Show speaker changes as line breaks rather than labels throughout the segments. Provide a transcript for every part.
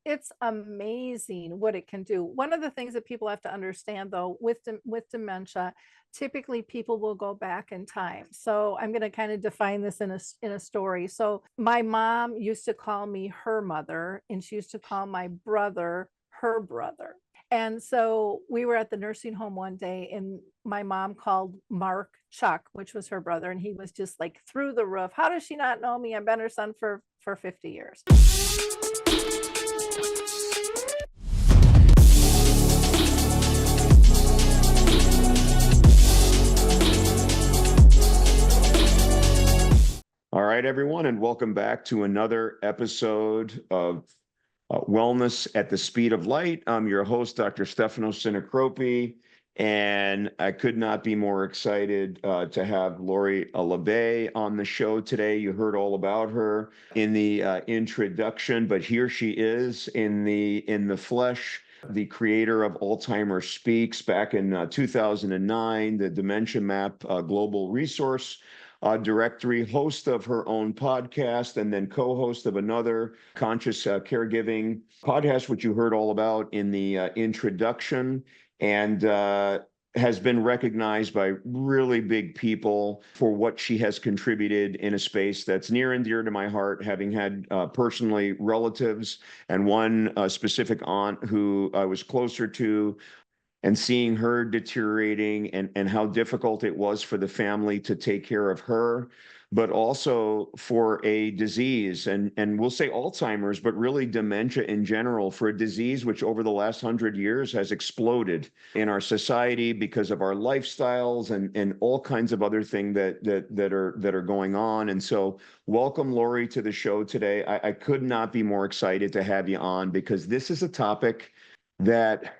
It's amazing what it can do. One of the things that people have to understand, though, with dementia, typically people will go back in time. So I'm going to kind of define this in a story. So my mom used to call me her mother, and she used to call my brother her brother. And so we were at the nursing home one day, and my mom called Mark Chuck, which was her brother, and he was just like through the roof. How does she not know me? I've been her son for 50 years.
All right, everyone, and welcome back to another episode of Wellness at the Speed of Light. I'm your host, Dr. Stefano Sinacropi, and I could not be more excited to have Lori La Bey on the show today. You heard all about her in the introduction, but here she is in the flesh. The creator of Alzheimer Speaks back in 2009, the Dementia Map Global Resource directory, host of her own podcast, and then co-host of another conscious caregiving podcast, which you heard all about in the introduction, and has been recognized by really big people for what she has contributed in a space that's near and dear to my heart, having had personally relatives and one specific aunt who I was closer to, and seeing her deteriorating and how difficult it was for the family to take care of her, but also for a disease, and we'll say Alzheimer's, but really dementia in general, for a disease which over the last 100 years has exploded in our society because of our lifestyles and all kinds of other things that are going on. And so welcome, Lori, to the show today. I could not be more excited to have you on, because this is a topic that,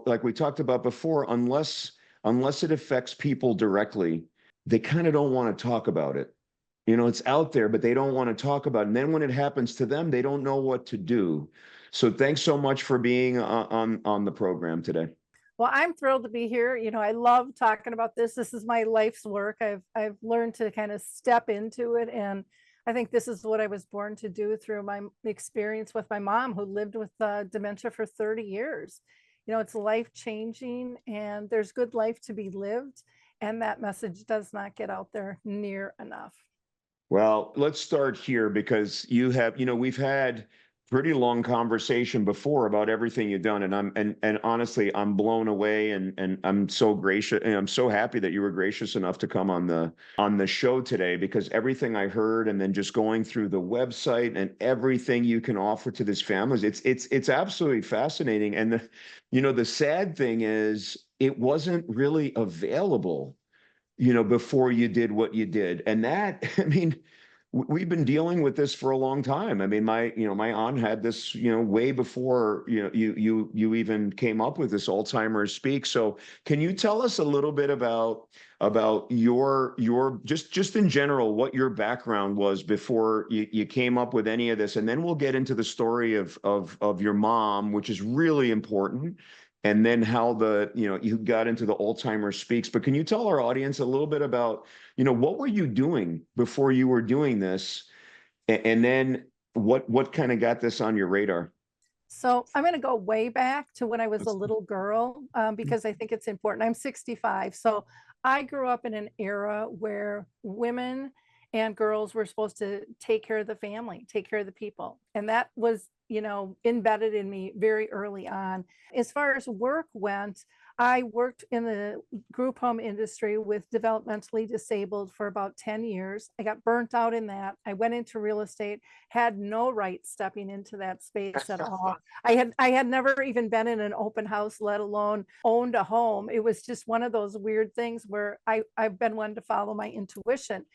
like we talked about before, unless it affects people directly, they kind of don't want to talk about it. It's out there, but they don't want to talk about it. And then when it happens to them, they don't know what to do. So thanks so much for being on the program today.
Well, I'm thrilled to be here. I love talking about this. This is my life's work. I've learned to kind of step into it, and I think this is what I was born to do through my experience with my mom, who lived with dementia for 30 years. It's life changing, and there's good life to be lived, and that message does not get out there near enough.
Well, let's start here, because we've had pretty long conversation before about everything you've done, and honestly, I'm blown away, and I'm so gracious, and I'm so happy that you were gracious enough to come on the show today, because everything I heard, and then just going through the website and everything you can offer to this families, it's absolutely fascinating. And the sad thing is, it wasn't really available before you did what you did. And that, I mean, we've been dealing with this for a long time. I mean, my aunt had this, way before, you even came up with this Alzheimer's Speak. So can you tell us a little bit about your just in general, what your background was before you came up with any of this? And then we'll get into the story of your mom, which is really important, and then how you got into the Alzheimer's Speaks. But can you tell our audience a little bit about, what were you doing before you were doing this? And then what kind of got this on your radar?
So I'm going to go way back to when I was a little girl, because I think it's important. I'm 65. So I grew up in an era where women and girls were supposed to take care of the family, take care of the people. And that was, embedded in me very early on. As far as work went, I worked in the group home industry with developmentally disabled for about 10 years. I got burnt out in that. I went into real estate, had no right stepping into that space at all. I had never even been in an open house, let alone owned a home. It was just one of those weird things where I've been one to follow my intuition.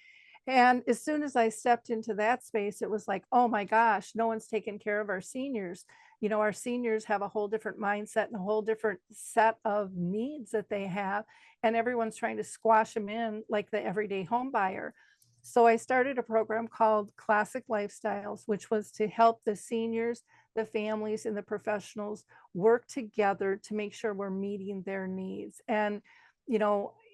And as soon as I stepped into that space, it was like, oh my gosh, no one's taking care of our seniors. Our seniors have a whole different mindset and a whole different set of needs that they have. And everyone's trying to squash them in like the everyday home buyer. So I started a program called Classic Lifestyles, which was to help the seniors, the families, and the professionals work together to make sure we're meeting their needs. And,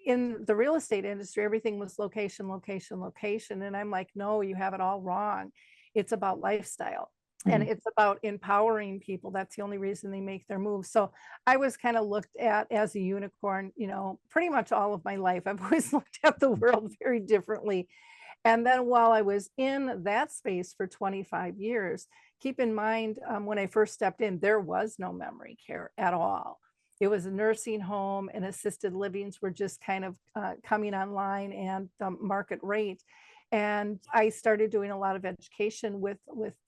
in the real estate industry, everything was location, location, location. And I'm like, no, you have it all wrong. It's about lifestyle. and
Mhm.
it's about empowering people. That's the only reason they make their moves. So I was kind of looked at as a unicorn, pretty much all of my life. I've always looked at the world very differently. And then while I was in that space for 25 years, keep in mind, when I first stepped in, there was no memory care at all. It was a nursing home, and assisted livings were just kind of coming online and the market rate. And I started doing a lot of education with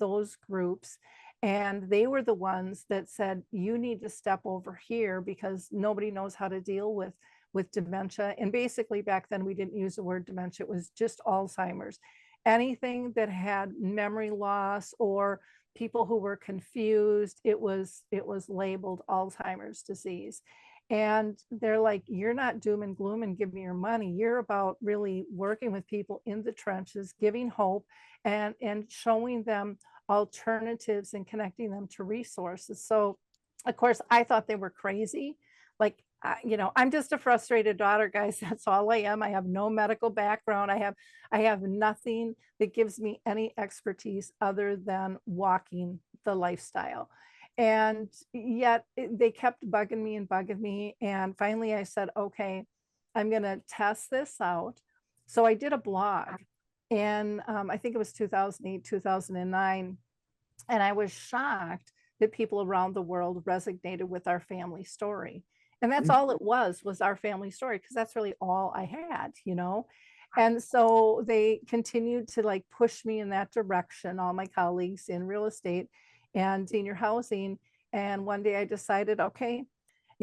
those groups. And they were the ones that said, you need to step over here because nobody knows how to deal with dementia. And basically back then we didn't use the word dementia, it was just Alzheimer's. Anything that had memory loss or people who were confused, it was labeled Alzheimer's disease. And they're like, you're not doom and gloom and give me your money. You're about really working with people in the trenches, giving hope and showing them alternatives and connecting them to resources. So of course I thought they were crazy. Like, I'm just a frustrated daughter, guys. That's all I am. I have no medical background. I have nothing that gives me any expertise other than walking the lifestyle. And yet they kept bugging me and bugging me. And finally I said, okay, I'm going to test this out. So I did a blog, and I think it was 2008, 2009. And I was shocked that people around the world resonated with our family story. And that's all it was our family story, because that's really all I had. And so they continued to like push me in that direction, all my colleagues in real estate and senior housing. And one day I decided, okay,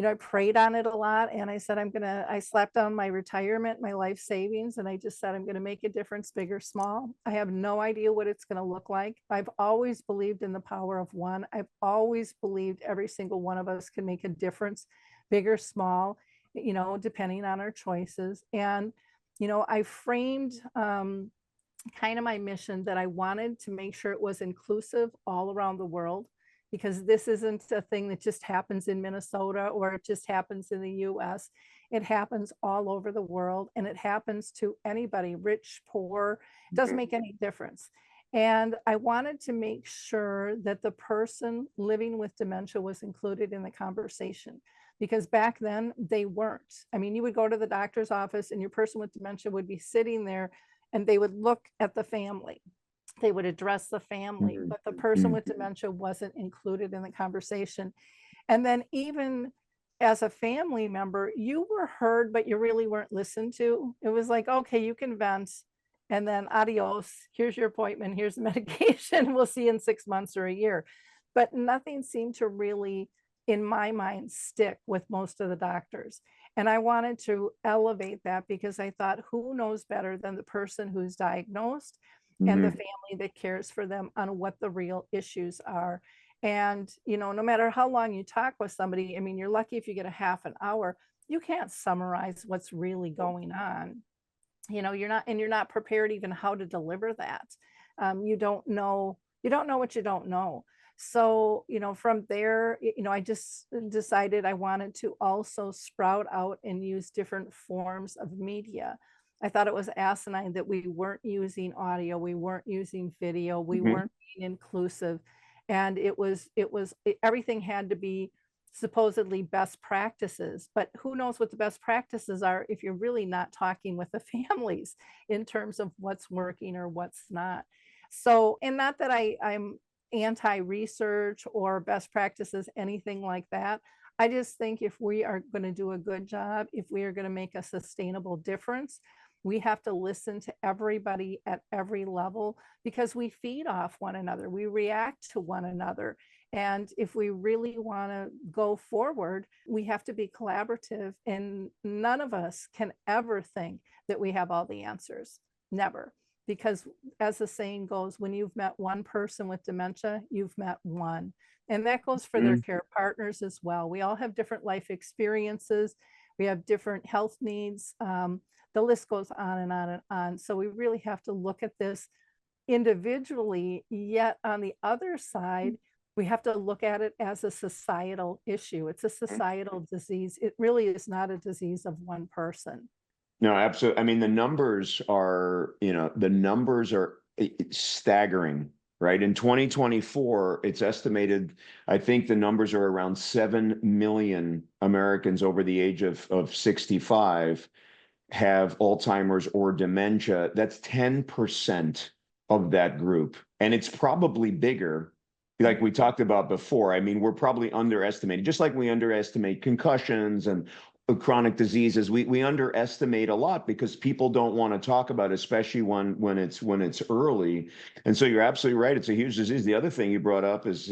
I prayed on it a lot, and I said, I slapped down my retirement, my life savings, and I just said, I'm going to make a difference, big or small. I have no idea what it's going to look like. I've always believed in the power of one. I've always believed every single one of us can make a difference, big or small, depending on our choices. And, I framed kind of my mission that I wanted to make sure it was inclusive all around the world, because this isn't a thing that just happens in Minnesota or it just happens in the US. It happens all over the world, and it happens to anybody, rich, poor, it doesn't make any difference. And I wanted to make sure that the person living with dementia was included in the conversation, because back then they weren't. I mean, you would go to the doctor's office and your person with dementia would be sitting there, and they would look at the family, they would address the family,
Mhm.
but the person
Mhm.
with dementia wasn't included in the conversation. And then even as a family member, you were heard, but you really weren't listened to. It was like, okay, you can vent, and then adios, here's your appointment, here's the medication, we'll see you in 6 months or a year. But nothing seemed to really, in my mind, stick with most of the doctors. And I wanted to elevate that, because I thought, who knows better than the person who's diagnosed and the
Mhm.
family that cares for them on what the real issues are. And, no matter how long you talk with somebody, I mean, you're lucky if you get a half an hour, you can't summarize what's really going on. You're not prepared even how to deliver that. You don't know what you don't know. So, from there, I just decided I wanted to also sprout out and use different forms of media. I thought it was asinine that we weren't using audio, we weren't using video, we
Mhm.
weren't being inclusive. And everything had to be supposedly best practices, but who knows what the best practices are if you're really not talking with the families in terms of what's working or what's not. So, and not that I'm anti-research or best practices, anything like that. I just think if we are going to do a good job, if we are going to make a sustainable difference, we have to listen to everybody at every level, because we feed off one another, we react to one another. And if we really want to go forward, we have to be collaborative. And none of us can ever think that we have all the answers. Never. Because as the saying goes, when you've met one person with dementia, you've met one. And that goes for their
Mhm.
care partners as well. We all have different life experiences, we have different health needs. The list goes on and on and on. So we really have to look at this individually, yet on the other side, we have to look at it as a societal issue. It's a societal disease. It really is not a disease of one person.
No, absolutely. I mean, the numbers are staggering right? In 2024, it's estimated, I think the numbers are around 7 million Americans over the age of 65 have Alzheimer's or dementia. That's 10% of that group. And it's probably bigger, like we talked about before. I mean, we're probably underestimating, just like we underestimate concussions and chronic diseases. We underestimate a lot because people don't want to talk about it, especially when it's early. And so you're absolutely right. It's a huge disease. The other thing you brought up is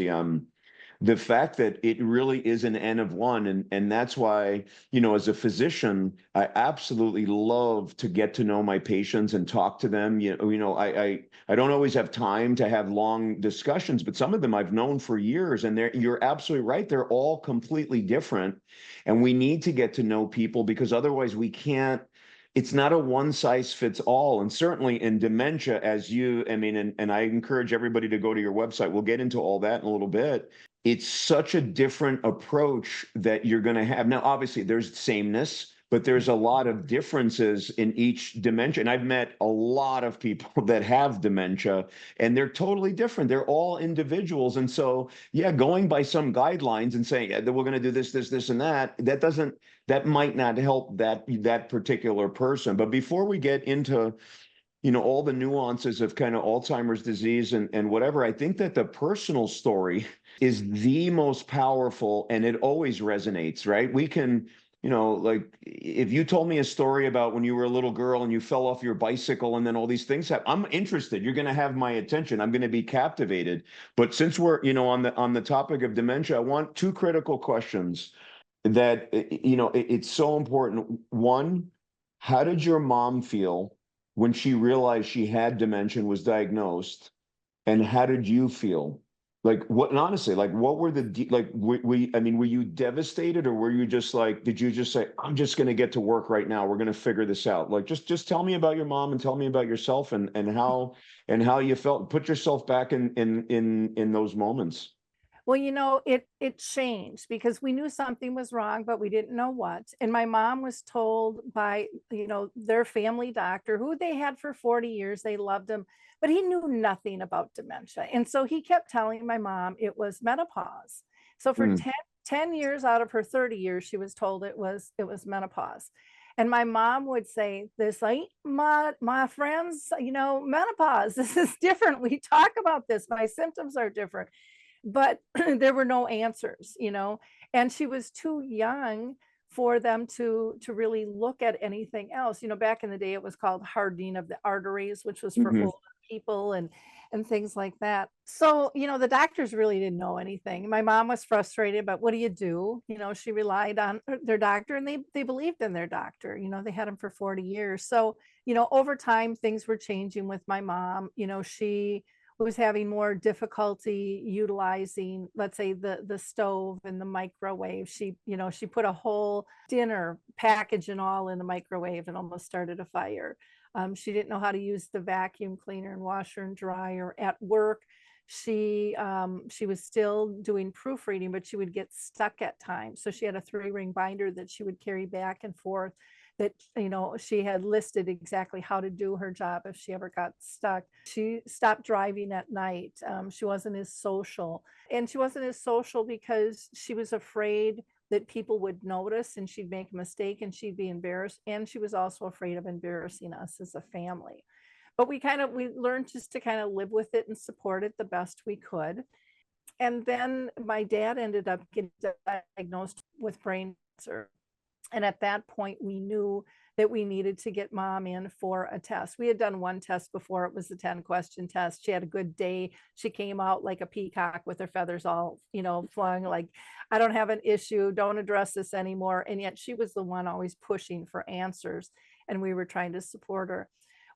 the fact that it really is an N of one. And that's why, as a physician, I absolutely love to get to know my patients and talk to them. I don't always have time to have long discussions, but some of them I've known for years, and you're absolutely right. They're all completely different. And we need to get to know people because otherwise we can't. It's not a one size fits all. And certainly in dementia, and I encourage everybody to go to your website. We'll get into all that in a little bit. It's such a different approach that you're going to have. Now, obviously, there's sameness, but there's a lot of differences in each dementia. And I've met a lot of people that have dementia, and they're totally different. They're all individuals. And so, yeah, going by some guidelines and saying, yeah, we're going to do this, this, this, and that might not help that particular person. But before we get into all the nuances of kind of Alzheimer's disease and whatever, I think that the personal story is the most powerful, and it always resonates, right? We can, like if you told me a story about when you were a little girl and you fell off your bicycle and then all these things happen, I'm interested. You're going to have my attention. I'm going to be captivated. But since we're, on the topic of dementia, I want two critical questions that, it's so important. One, how did your mom feel when she realized she had dementia and was diagnosed? And how did you feel? Like what, and honestly, like what were were you devastated, or were you just like, did you just say, I'm just going to get to work right now. We're going to figure this out. Like, just tell me about your mom and tell me about yourself and how you felt. Put yourself back in those moments.
Well, it changed because we knew something was wrong, but we didn't know what. And my mom was told by, their family doctor, who they had for 40 years, they loved him, but he knew nothing about dementia. And so he kept telling my mom it was menopause. So for
Hmm.
10 years out of her 30 years, she was told it was menopause. And my mom would say this, like, my friends, menopause, this is different. We talk about this. My symptoms are different, but there were no answers, and she was too young for them to really look at anything else. Back in the day, it was called hardening of the arteries, which was for
Hmm.
older people and things like that. So, the doctors really didn't know anything. My mom was frustrated, but what do you do? She relied on their doctor, and they believed in their doctor. They had him for 40 years. So, over time, things were changing with my mom. She was having more difficulty utilizing, let's say, the stove and the microwave. She put a whole dinner package and all in the microwave and almost started a fire. She didn't know how to use the vacuum cleaner and washer and dryer at work. She was still doing proofreading, but she would get stuck at times. So she had a 3-ring binder that she would carry back and forth, that she had listed exactly how to do her job if she ever got stuck. She stopped driving at night. She wasn't as social, and she wasn't as social because she was afraid that people would notice and she'd make a mistake and she'd be embarrassed, and she was also afraid of embarrassing us as a family. But we learned just to kind of live with it and support it the best we could. And then my dad ended up getting diagnosed with brain cancer. And at that point, we knew that we needed to get mom in for a test. We had done one test before. It was the 10-question test. She had a good day. She came out like a peacock with her feathers all, flying, like, I don't have an issue. Don't address this anymore. And yet she was the one always pushing for answers. And we were trying to support her.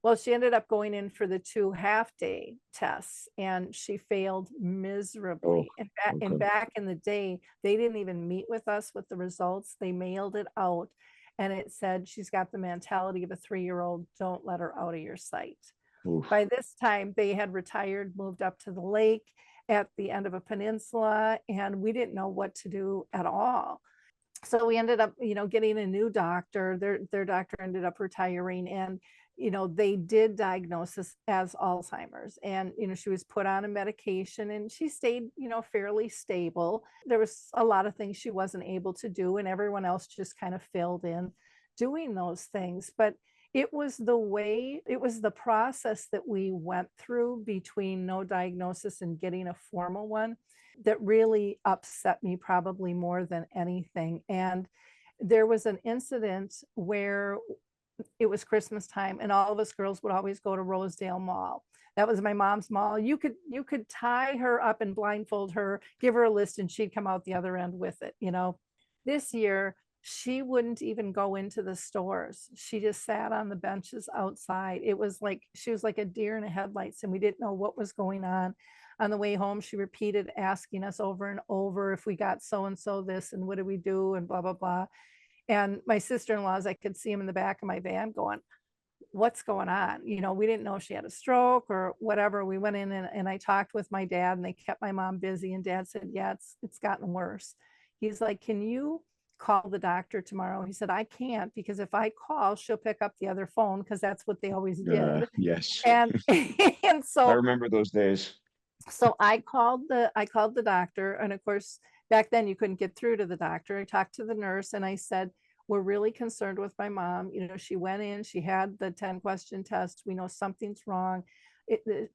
Well, she ended up going in for the 2 half-day tests, and she failed
Oh,
miserably. And
okay.
back in the day, they didn't even meet with us with the results. They mailed it out, and it said, she's got the mentality of a 3-year-old. Don't let her out of your sight.
Oof.
By this time, they had retired, moved up to the lake at the end of a peninsula, and we didn't know what to do at all. So we ended up, getting a new doctor. Their doctor ended up retiring, and they did diagnose us as Alzheimer's, and, she was put on a medication and she stayed, fairly stable. There was a lot of things she wasn't able to do, and everyone else just kind of filled in doing those things. But it was the process that we went through between no diagnosis and getting a formal one that really upset me probably more than anything. And there was an incident where it was Christmas time and all of us girls would always go to Rosedale Mall. That was my mom's mall. You could tie her up and blindfold her, give her a list, and she'd come out the other end with it. This year she wouldn't even go into the stores. She just sat on the benches outside. It was like she was like a deer in the headlights, and we didn't know what was going on. On the way home, she repeated asking us over and over if we got so and so this and what do we do and blah blah blah. And my sister-in-laws, I could see him in the back of my van going, what's going on? We didn't know if she had a stroke or whatever. We went in and I talked with my dad, and they kept my mom busy. And dad said, yeah, it's gotten worse. He's like, can you call the doctor tomorrow? He said, I can't, because if I call, she'll pick up the other phone, because that's what they always did.
Yes.
And and
I
so
remember those days.
I called the doctor, and of course back then you couldn't get through to the doctor. I talked to the nurse and I said, we're really concerned with my mom. She went in, she had the 10-question test. We know something's wrong.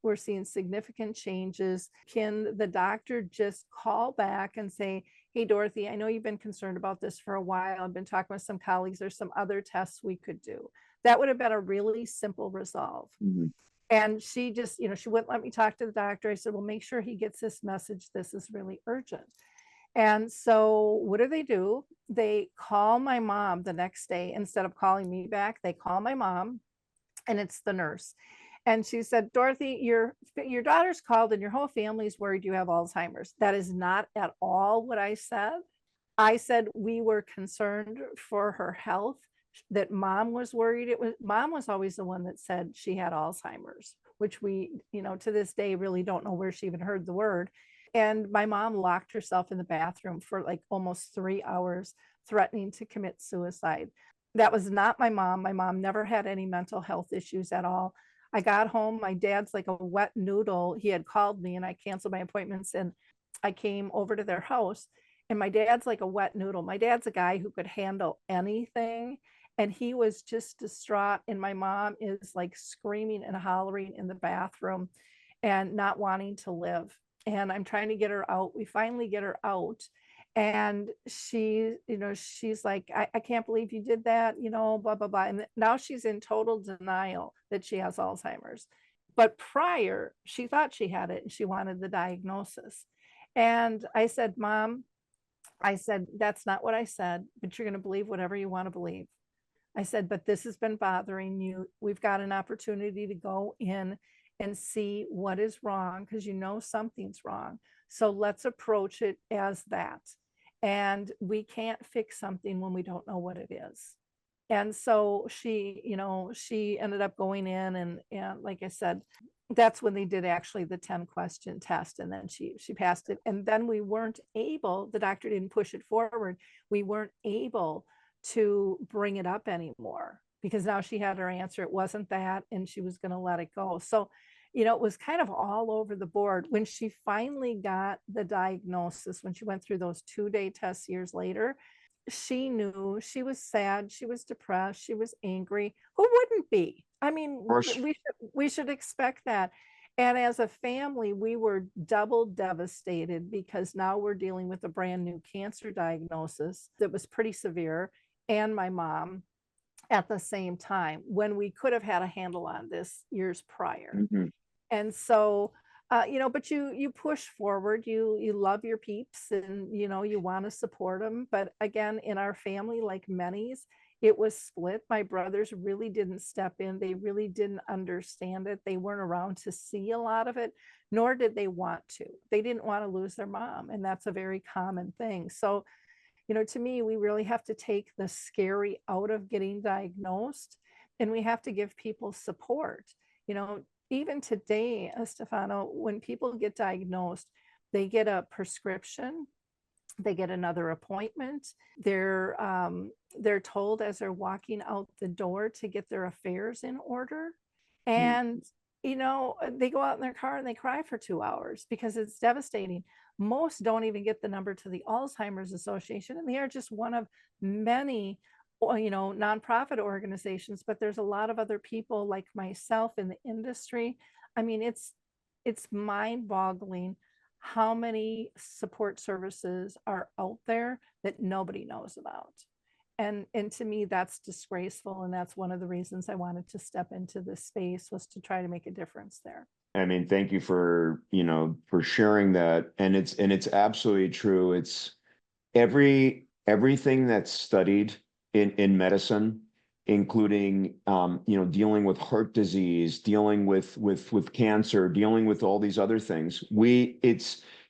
We're seeing significant changes. Can the doctor just call back and say, hey, Dorothy, I know you've been concerned about this for a while. I've been talking with some colleagues. There's some other tests we could do. That would have been a really simple resolve.
Mm-hmm.
And she just, she wouldn't let me talk to the doctor. I said, well, make sure he gets this message. This is really urgent. And so what do? They call my mom the next day. Instead of calling me back, they call my mom, and it's the nurse. And she said, Dorothy, your daughter's called and your whole family's worried you have Alzheimer's. That is not at all what I said. I said we were concerned for her health, that mom was worried. Mom was always the one that said she had Alzheimer's, which we, to this day really don't know where she even heard the word. And my mom locked herself in the bathroom for like almost 3 hours, threatening to commit suicide. That was not my mom. My mom never had any mental health issues at all. I got home, my dad's like a wet noodle. He had called me and I canceled my appointments, and I came over to their house, and my dad's like a wet noodle. My dad's a guy who could handle anything, and he was just distraught. And my mom is like screaming and hollering in the bathroom and not wanting to live. And I'm trying to get her out. We finally get her out. And she's like, I can't believe you did that, blah, blah, blah. And now she's in total denial that she has Alzheimer's. But prior, she thought she had it and she wanted the diagnosis. And I said, Mom, that's not what I said, but you're going to believe whatever you want to believe. I said, but this has been bothering you. We've got an opportunity to go in and see what is wrong, because something's wrong. So let's approach it as that. And we can't fix something when we don't know what it is. And so she ended up going in, and like I said, that's when they did actually the 10-question test, and then she passed it. And then the doctor didn't push it forward. We weren't able to bring it up anymore, because now she had her answer. It wasn't that, and she was going to let it go. So, it was kind of all over the board. When she finally got the diagnosis, when she went through those 2-day tests years later, she knew. She was sad, she was depressed, she was angry. Who wouldn't be? I mean, we should expect that. And as a family, we were double devastated, because now we're dealing with a brand new cancer diagnosis that was pretty severe, and my mom at the same time, when we could have had a handle on this years prior.
Mm-hmm.
And so, but you push forward, you love your peeps, and, you want to support them. But again, in our family, like many's, it was split. My brothers really didn't step in. They really didn't understand it. They weren't around to see a lot of it, nor did they want to. They didn't want to lose their mom. And that's a very common thing. So, to me, we really have to take the scary out of getting diagnosed, and we have to give people support. Even today, Stefano, when people get diagnosed, they get a prescription, They get another appointment. They're told as they're walking out the door to get their affairs in order. And, they go out in their car and they cry for 2 hours because it's devastating. Most don't even get the number to the Alzheimer's Association, and they are just one of many, nonprofit organizations, but there's a lot of other people like myself in the industry. I mean, it's mind-boggling how many support services are out there that nobody knows about. And to me, that's disgraceful. And that's one of the reasons I wanted to step into this space, was to try to make a difference there.
I mean, thank you for, for sharing that. And it's absolutely true. It's everything that's studied in medicine, including dealing with heart disease, dealing with cancer, dealing with all these other things.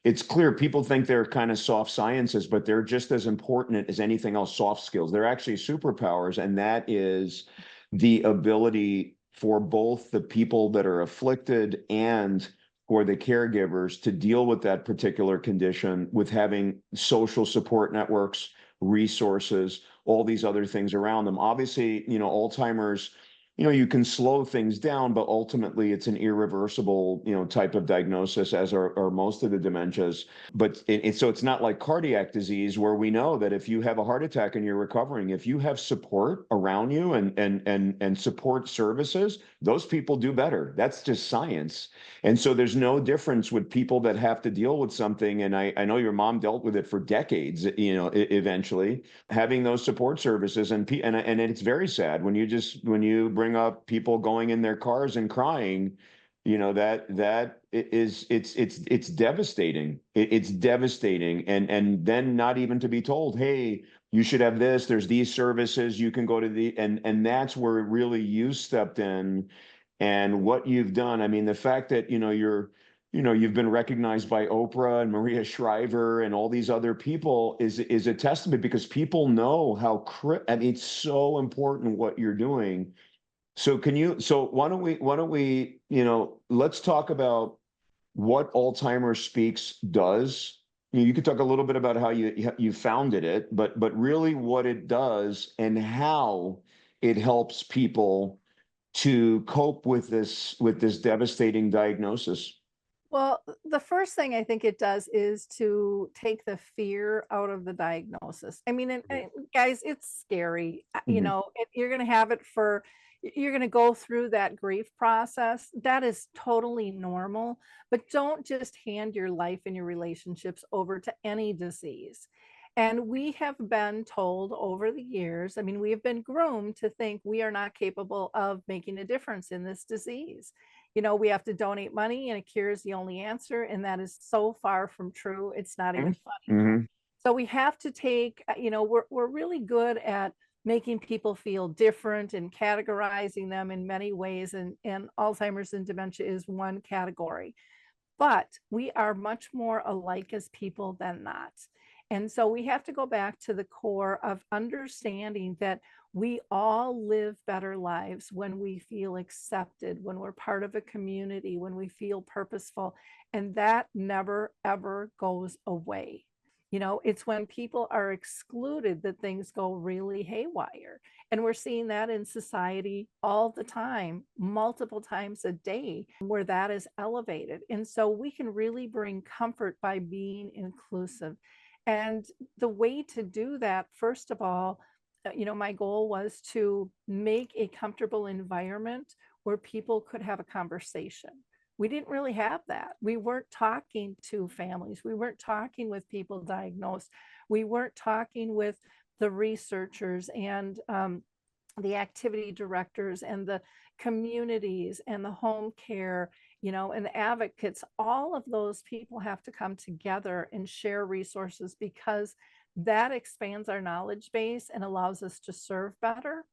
It's clear people think they're kind of soft sciences, but they're just as important as anything else, soft skills. They're actually superpowers, and that is the ability for both the people that are afflicted and for the caregivers to deal with that particular condition, with having social support networks, resources, all these other things around them. Obviously, Alzheimer's, you can slow things down, but ultimately it's an irreversible, type of diagnosis, as are most of the dementias. But so it's not like cardiac disease, where we know that if you have a heart attack and you're recovering, if you have support around you and support services, those people do better. That's just science. And so there's no difference with people that have to deal with something. And I know your mom dealt with it for decades, eventually having those support services. And it's very sad when you bring up people going in their cars and crying, that it's devastating. It's devastating. And then not even to be told, hey, you should have this, there's these services, you can go to and that's where really you stepped in. And what you've done, I mean, the fact that, you've been recognized by Oprah and Maria Shriver and all these other people is a testament, because people know how, I mean, it's so important what you're doing. So why don't we, let's talk about what Alzheimer's Speaks does. You could talk a little bit about how you founded it, but really what it does and how it helps people to cope with this devastating diagnosis.
Well, the first thing I think it does is to take the fear out of the diagnosis. I mean, and guys, it's scary.
Mhm.
You're going to have it you're going to go through that grief process. That is totally normal. But don't just hand your life and your relationships over to any disease. And we have been told over the years, I mean, we have been groomed to think we are not capable of making a difference in this disease. We have to donate money and a cure is the only answer. And that is so far from true. It's not even funny.
Mhm.
So we have to take, we're really good at making people feel different and categorizing them in many ways. And Alzheimer's and dementia is one category. But we are much more alike as people than not. And so we have to go back to the core of understanding that we all live better lives when we feel accepted, when we're part of a community, when we feel purposeful. And that never, ever goes away. It's when people are excluded that things go really haywire. And we're seeing that in society all the time, multiple times a day, where that is elevated. And so we can really bring comfort by being inclusive. And the way to do that, first of all, my goal was to make a comfortable environment where people could have a conversation. We didn't really have that. We weren't talking to families. We weren't talking with people diagnosed. We weren't talking with the researchers and the activity directors and the communities and the home care, and the advocates. All of those people have to come together and share resources, because that expands our knowledge base and allows us to serve better.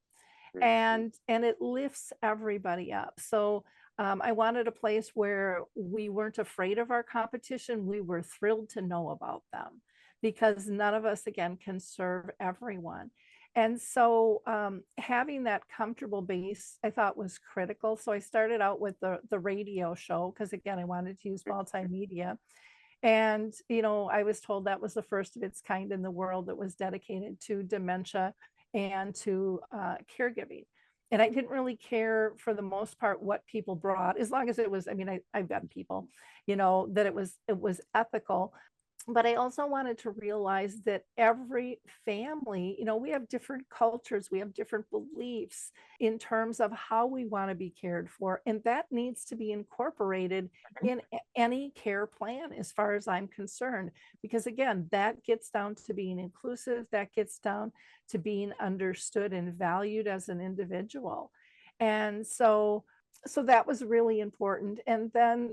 And it lifts everybody up. So I wanted a place where we weren't afraid of our competition. We were thrilled to know about them, because none of us, again, can serve everyone. And so having that comfortable base, I thought, was critical. So I started out with the radio show, because again, I wanted to use multimedia. And, I was told that was the first of its kind in the world that was dedicated to dementia and to caregiving. And I didn't really care for the most part what people brought, as long as it was, I've got people, that it was ethical. But I also wanted to realize that every family, we have different cultures, we have different beliefs in terms of how we want to be cared for. And that needs to be incorporated in any care plan, as far as I'm concerned. Because again, that gets down to being inclusive, that gets down to being understood and valued as an individual. And so that was really important. And then,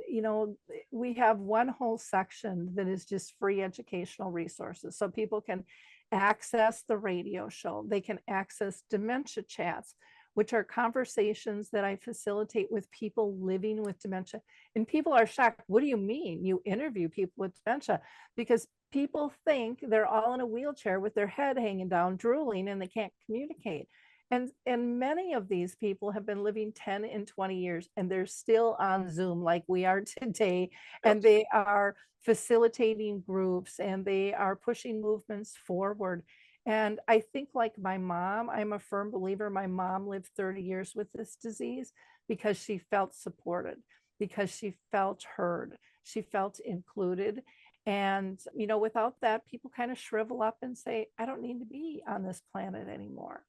we have one whole section that is just free educational resources. So people can access the radio show, they can access dementia chats, which are conversations that I facilitate with people living with dementia. And people are shocked. What do you mean you interview people with dementia? Because people think they're all in a wheelchair with their head hanging down, drooling, and they can't communicate. And many of these people have been living 10 and 20 years, and they're still on Zoom like we are today. And they are facilitating groups, and they are pushing movements forward. And I think, like my mom, I'm a firm believer my mom lived 30 years with this disease because she felt supported, because she felt heard, she felt included. And, without that, people kind of shrivel up and say, I don't need to be on this planet anymore.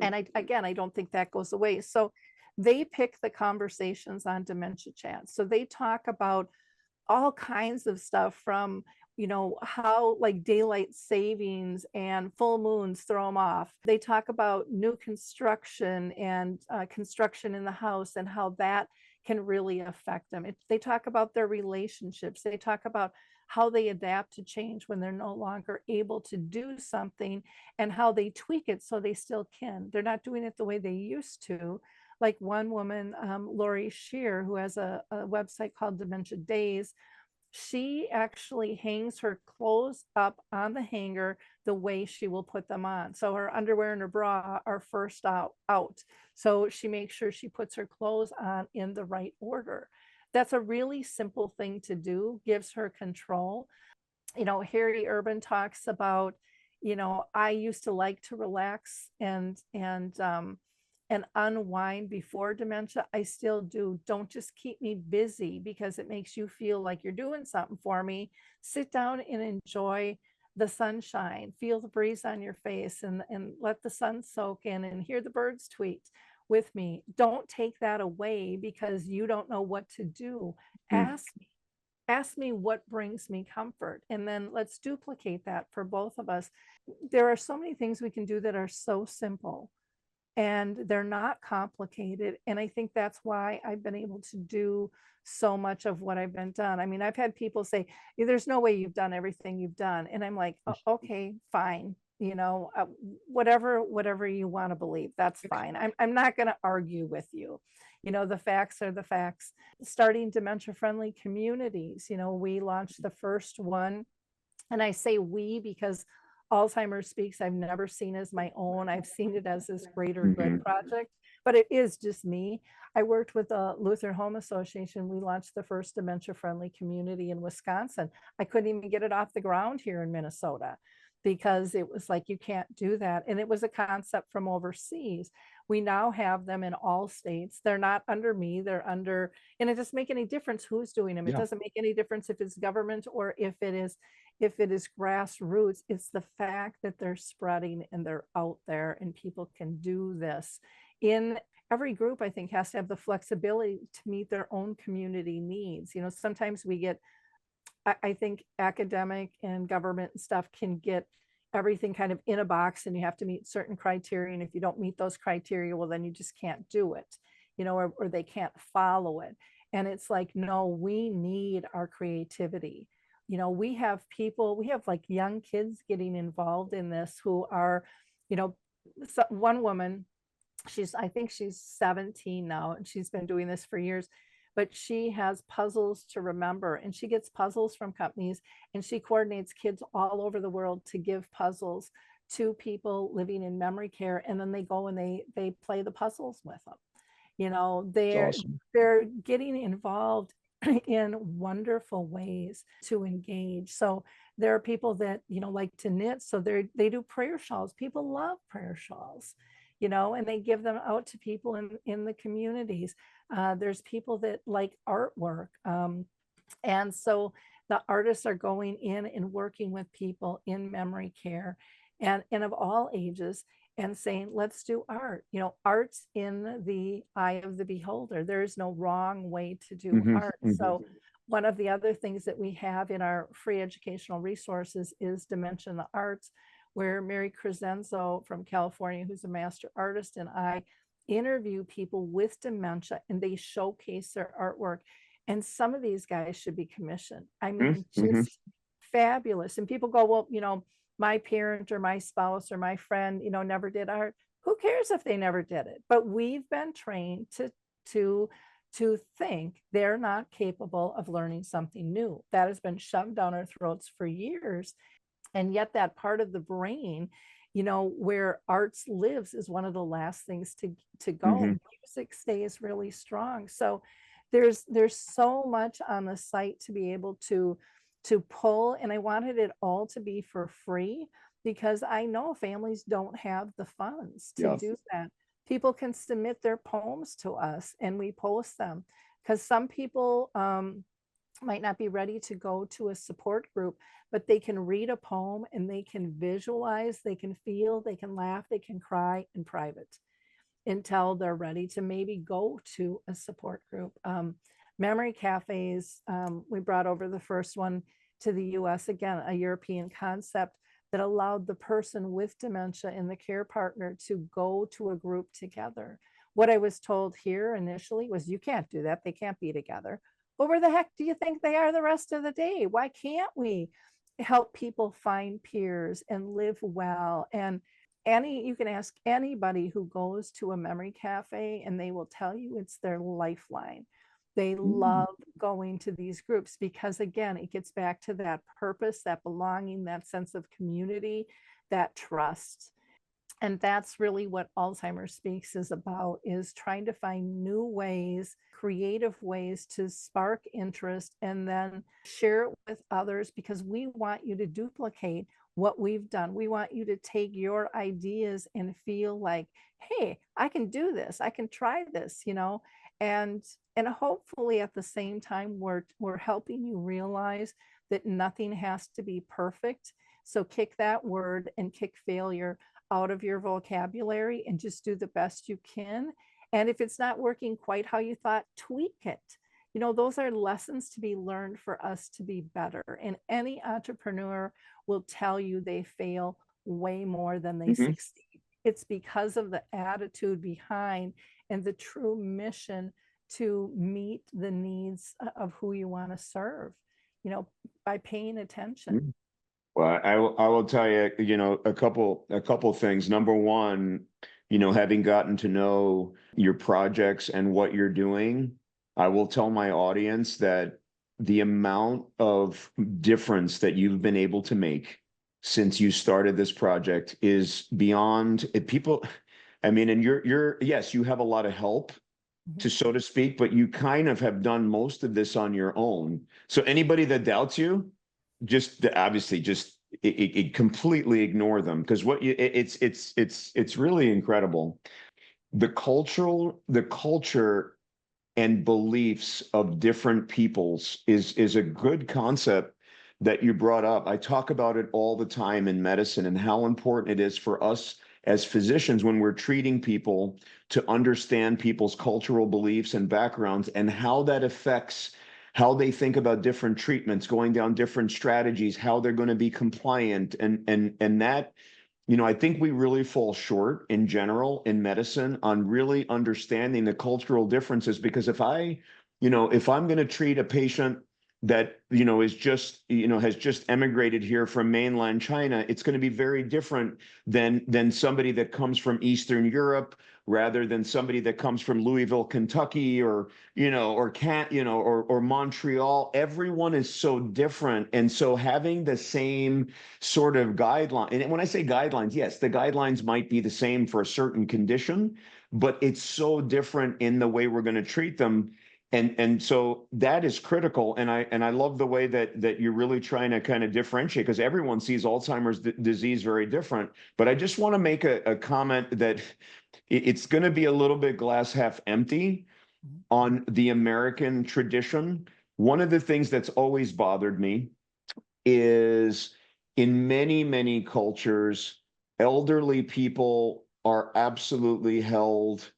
And I don't think that goes away. So they pick the conversations on dementia chat. So they talk about all kinds of stuff from, how like daylight savings and full moons throw them off. They talk about new construction and construction in the house and how that can really affect them. They talk about their relationships. They talk about how they adapt to change when they're no longer able to do something, and how they tweak it so they still can. They're not doing it the way they used to. Like one woman, Lori Shriver, who has a website called Dementia Days, she actually hangs her clothes up on the hanger the way she will put them on. So her underwear and her bra are first out. So she makes sure she puts her clothes on in the right order. That's a really simple thing to do, gives her control. Harry Urban talks about, I used to like to relax and unwind before dementia. I still do. Don't just keep me busy because it makes you feel like you're doing something for me. Sit down and enjoy the sunshine, feel the breeze on your face, and let the sun soak in and hear the birds tweet with me. Don't take that away because you don't know what to do. Ask me what brings me comfort, and then let's duplicate that for both of us. There are so many things we can do that are so simple, and they're not complicated. And I think that's why I've been able to do so much of what I've been done. I mean, I've had people say, there's no way you've done everything you've done. And I'm like, okay, fine. Whatever you want to believe, that's fine. I'm not going to argue with you. The facts are the facts. Starting dementia-friendly communities, we launched the first one. And I say we because Alzheimer's Speaks, I've never seen as my own. I've seen it as this greater good project, but it is just me. I worked with the Lutheran Home Association. We launched the first dementia-friendly community in Wisconsin. I couldn't even get it off the ground here in Minnesota because it was like, you can't do that. And it was a concept from overseas. We now have them in all states. They're not under me, they're under, and it doesn't make any difference who's doing them. It doesn't make any difference if it's government or if it is grassroots. It's the fact that they're spreading and they're out there and people can do this. In every group, I think, has to have the flexibility to meet their own community needs. Sometimes we get, I think academic and government stuff can get everything kind of in a box, and you have to meet certain criteria. And if you don't meet those criteria, well, then you just can't do it, or they can't follow it. And it's like, no, we need our creativity. We have like young kids getting involved in this who are, one woman, I think she's 17 now, and she's been doing this for years, but she has puzzles to remember, and she gets puzzles from companies, and she coordinates kids all over the world to give puzzles to people living in memory care. And then they go and they play the puzzles with them. They're
awesome.
they're getting involved in wonderful ways to engage. So there are people that, like to knit. So they do prayer shawls. People love prayer shawls, and they give them out to people in the communities. There's people that like artwork. And so the artists are going in and working with people in memory care and of all ages and saying, let's do art. Art's in the eye of the beholder. There is no wrong way to do art. So one of the other things that we have in our free educational resources is Dementia in the Arts, where Mary Crescenzo from California, who's a master artist, and I interview people with dementia and they showcase their artwork. And some of these guys should be commissioned. I mean, just fabulous. And people go, well, my parent or my spouse or my friend, never did art. Who cares if they never did it? But we've been trained to think they're not capable of learning something new. That has been shoved down our throats for years. And yet that part of the brain, where arts lives is one of the last things to go. Music stays really strong. So there's so much on the site to be able to pull, and I wanted it all to be for free because I know families don't have the funds to do that. People can submit their poems to us and we post them, because some people might not be ready to go to a support group, but they can read a poem and they can visualize, they can feel, they can laugh, they can cry in private until they're ready to maybe go to a support group. Memory cafes, we brought over the first one to the US, again, a European concept that allowed the person with dementia and the care partner to go to a group together. What I was told here initially was, you can't do that. They can't be together. Well, where the heck do you think they are the rest of the day? Why can't we help people find peers and live well? And you can ask anybody who goes to a memory cafe and they will tell you it's their lifeline. They love going to these groups because, again, it gets back to that purpose, that belonging, that sense of community, that trust. And that's really what Alzheimer Speaks is about, is trying to find new ways, creative ways to spark interest and then share it with others, because we want you to duplicate what we've done. We want you to take your ideas and feel like, hey, I can do this. I can try this, and hopefully at the same time, we're helping you realize that nothing has to be perfect. So kick that word and kick failure out of your vocabulary and just do the best you can. And if it's not working quite how you thought, tweak it. Those are lessons to be learned for us to be better. And any entrepreneur will tell you they fail way more than they succeed. It's because of the attitude behind and the true mission to meet the needs of who you want to serve, by paying attention.
Well, I will tell you, a couple things. Number one, having gotten to know your projects and what you're doing, I will tell my audience that the amount of difference that you've been able to make since you started this project is beyond it. People, I mean, and yes, you have a lot of help, to so to speak, but you kind of have done most of this on your own. So anybody that doubts you, obviously it completely ignore them, because it's really incredible. The culture and beliefs of different peoples is a good concept that you brought up. I talk about it all the time in medicine and how important it is for us as physicians, when we're treating people, to understand people's cultural beliefs and backgrounds and how that affects how they think about different treatments, going down different strategies, how they're going to be compliant. And that, I think we really fall short in general in medicine on really understanding the cultural differences, because if I'm going to treat a patient that, is just, has just emigrated here from mainland China, it's going to be very different than somebody that comes from Eastern Europe, rather than somebody that comes from Louisville, Kentucky, or Montreal. Everyone is so different. And so having the same sort of guideline, and when I say guidelines, yes, the guidelines might be the same for a certain condition, but it's so different in the way we're going to treat them. And so that is critical. And I love the way that you're really trying to kind of differentiate, because everyone sees Alzheimer's disease very different. But I just want to make a comment that it's going to be a little bit glass half empty on the American tradition. One of the things that's always bothered me is in many, many cultures, elderly people are absolutely held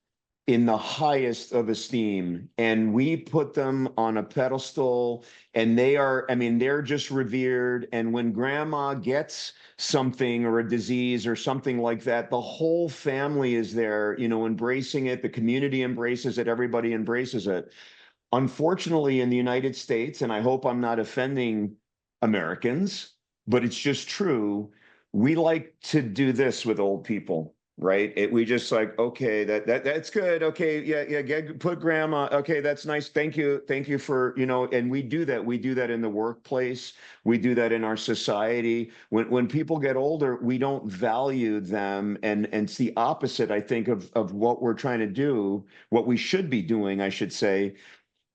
in the highest of esteem, and we put them on a pedestal, and they are, I mean, they're just revered. And when grandma gets something or a disease or something like that, the whole family is there, embracing it. The community embraces it, everybody embraces it. Unfortunately, in the United States, and I hope I'm not offending Americans, but it's just true, we like to do this with old people, right? We just like, okay, that's good. Okay, yeah, put grandma. Okay, that's nice. Thank you for, and we do that. We do that in the workplace. We do that in our society. When people get older, we don't value them, and it's the opposite, I think, of what we're trying to do, what we should be doing, I should say.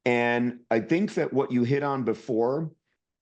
And I think that what you hit on before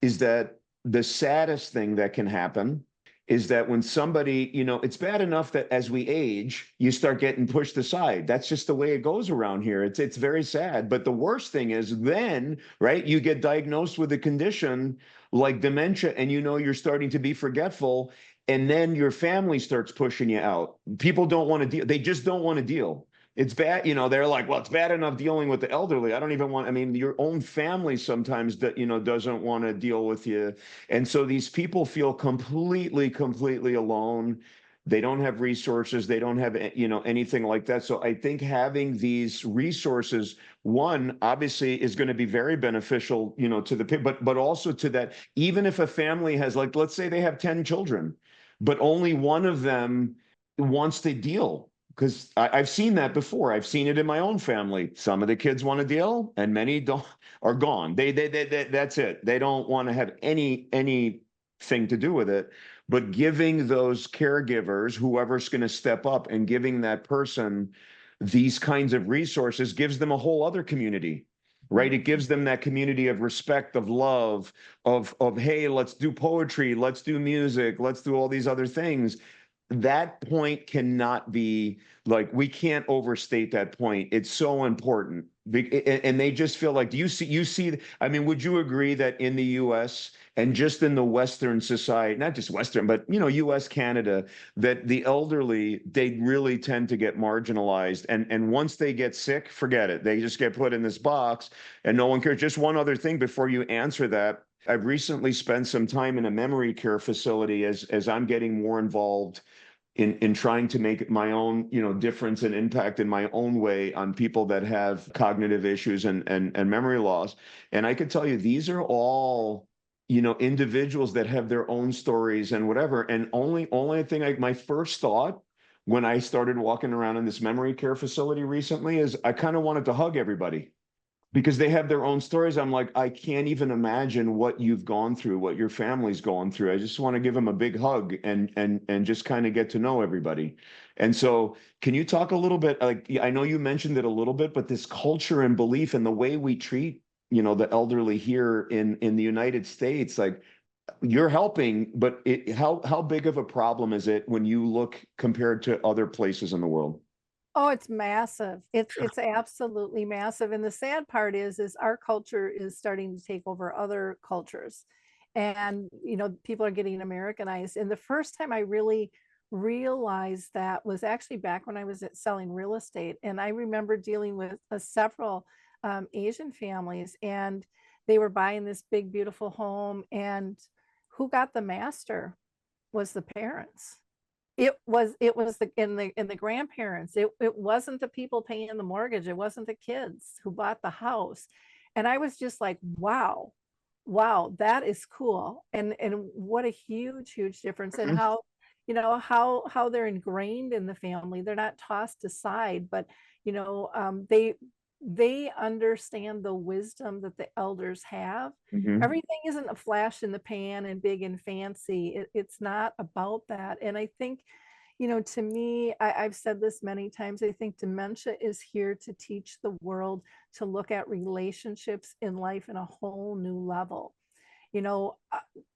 is that the saddest thing that can happen is that when somebody, it's bad enough that as we age, you start getting pushed aside. That's just the way it goes around here. It's very sad. But the worst thing is then, right, you get diagnosed with a condition like dementia, and you're starting to be forgetful, and then your family starts pushing you out. People don't want to deal. They just don't want to deal. It's bad, they're like, well, it's bad enough dealing with the elderly. I don't even want, I mean, your own family sometimes that, doesn't want to deal with you. And so these people feel completely alone. They don't have resources. They don't have, anything like that. So I think having these resources, one, obviously is going to be very beneficial, to the people, but also to that, even if a family has, like, let's say they have 10 children, but only one of them wants to deal. Because I've seen that before. I've seen it in my own family. Some of the kids want to deal, and many don't, are gone. They that's it. They don't want to have anything to do with it. But giving those caregivers, whoever's going to step up, and giving that person these kinds of resources gives them a whole other community, right? It gives them that community of respect, of love, of hey, let's do poetry, let's do music, let's do all these other things. That point cannot be, like, we can't overstate that point. It's so important. And they just feel like, do you see, I mean, would you agree that in the US and just in the Western society, not just Western, but, US, Canada, that the elderly, they really tend to get marginalized. And once they get sick, forget it. They just get put in this box and no one cares. Just one other thing before you answer that. I've recently spent some time in a memory care facility as I'm getting more involved in trying to make my own, difference and impact in my own way on people that have cognitive issues and memory loss. And I could tell you, these are all, individuals that have their own stories and whatever. And only thing, my first thought when I started walking around in this memory care facility recently is I kind of wanted to hug everybody, because they have their own stories. I'm like, I can't even imagine what you've gone through, what your family's gone through. I just want to give them a big hug and just kind of get to know everybody. And so can you talk a little bit, like, I know you mentioned it a little bit, but this culture and belief and the way we treat, the elderly here in the United States, like, you're helping, but how big of a problem is it when you look compared to other places in the world?
Oh, it's massive. It's absolutely massive. And the sad part is our culture is starting to take over other cultures. And people are getting Americanized. And the first time I really realized that was actually back when I was selling real estate. And I remember dealing with several Asian families, and they were buying this big, beautiful home. And who got the master was the parents. It was the grandparents. It wasn't the people paying the mortgage. It wasn't the kids who bought the house. And I was just like, wow, that is cool. And what a huge difference. And
Mhm.
how they're ingrained in the family. They're not tossed aside, but they understand the wisdom that the elders have.
Mhm.
Everything isn't a flash in the pan and big and fancy. It's not about that. And I think To me, I've said this many times. I think dementia is here to teach the world to look at relationships in life in a whole new level. You know,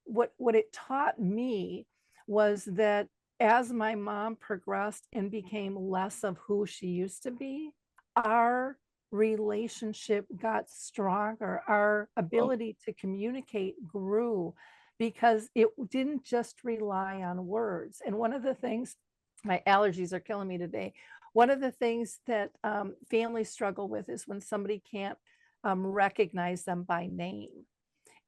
what it taught me was that as my mom progressed and became less of who she used to be, our relationship got stronger. Our
Oh,
ability to communicate grew because it didn't just rely on words. And one of the things, my allergies are killing me today. One of the things that families struggle with is when somebody can't recognize them by name.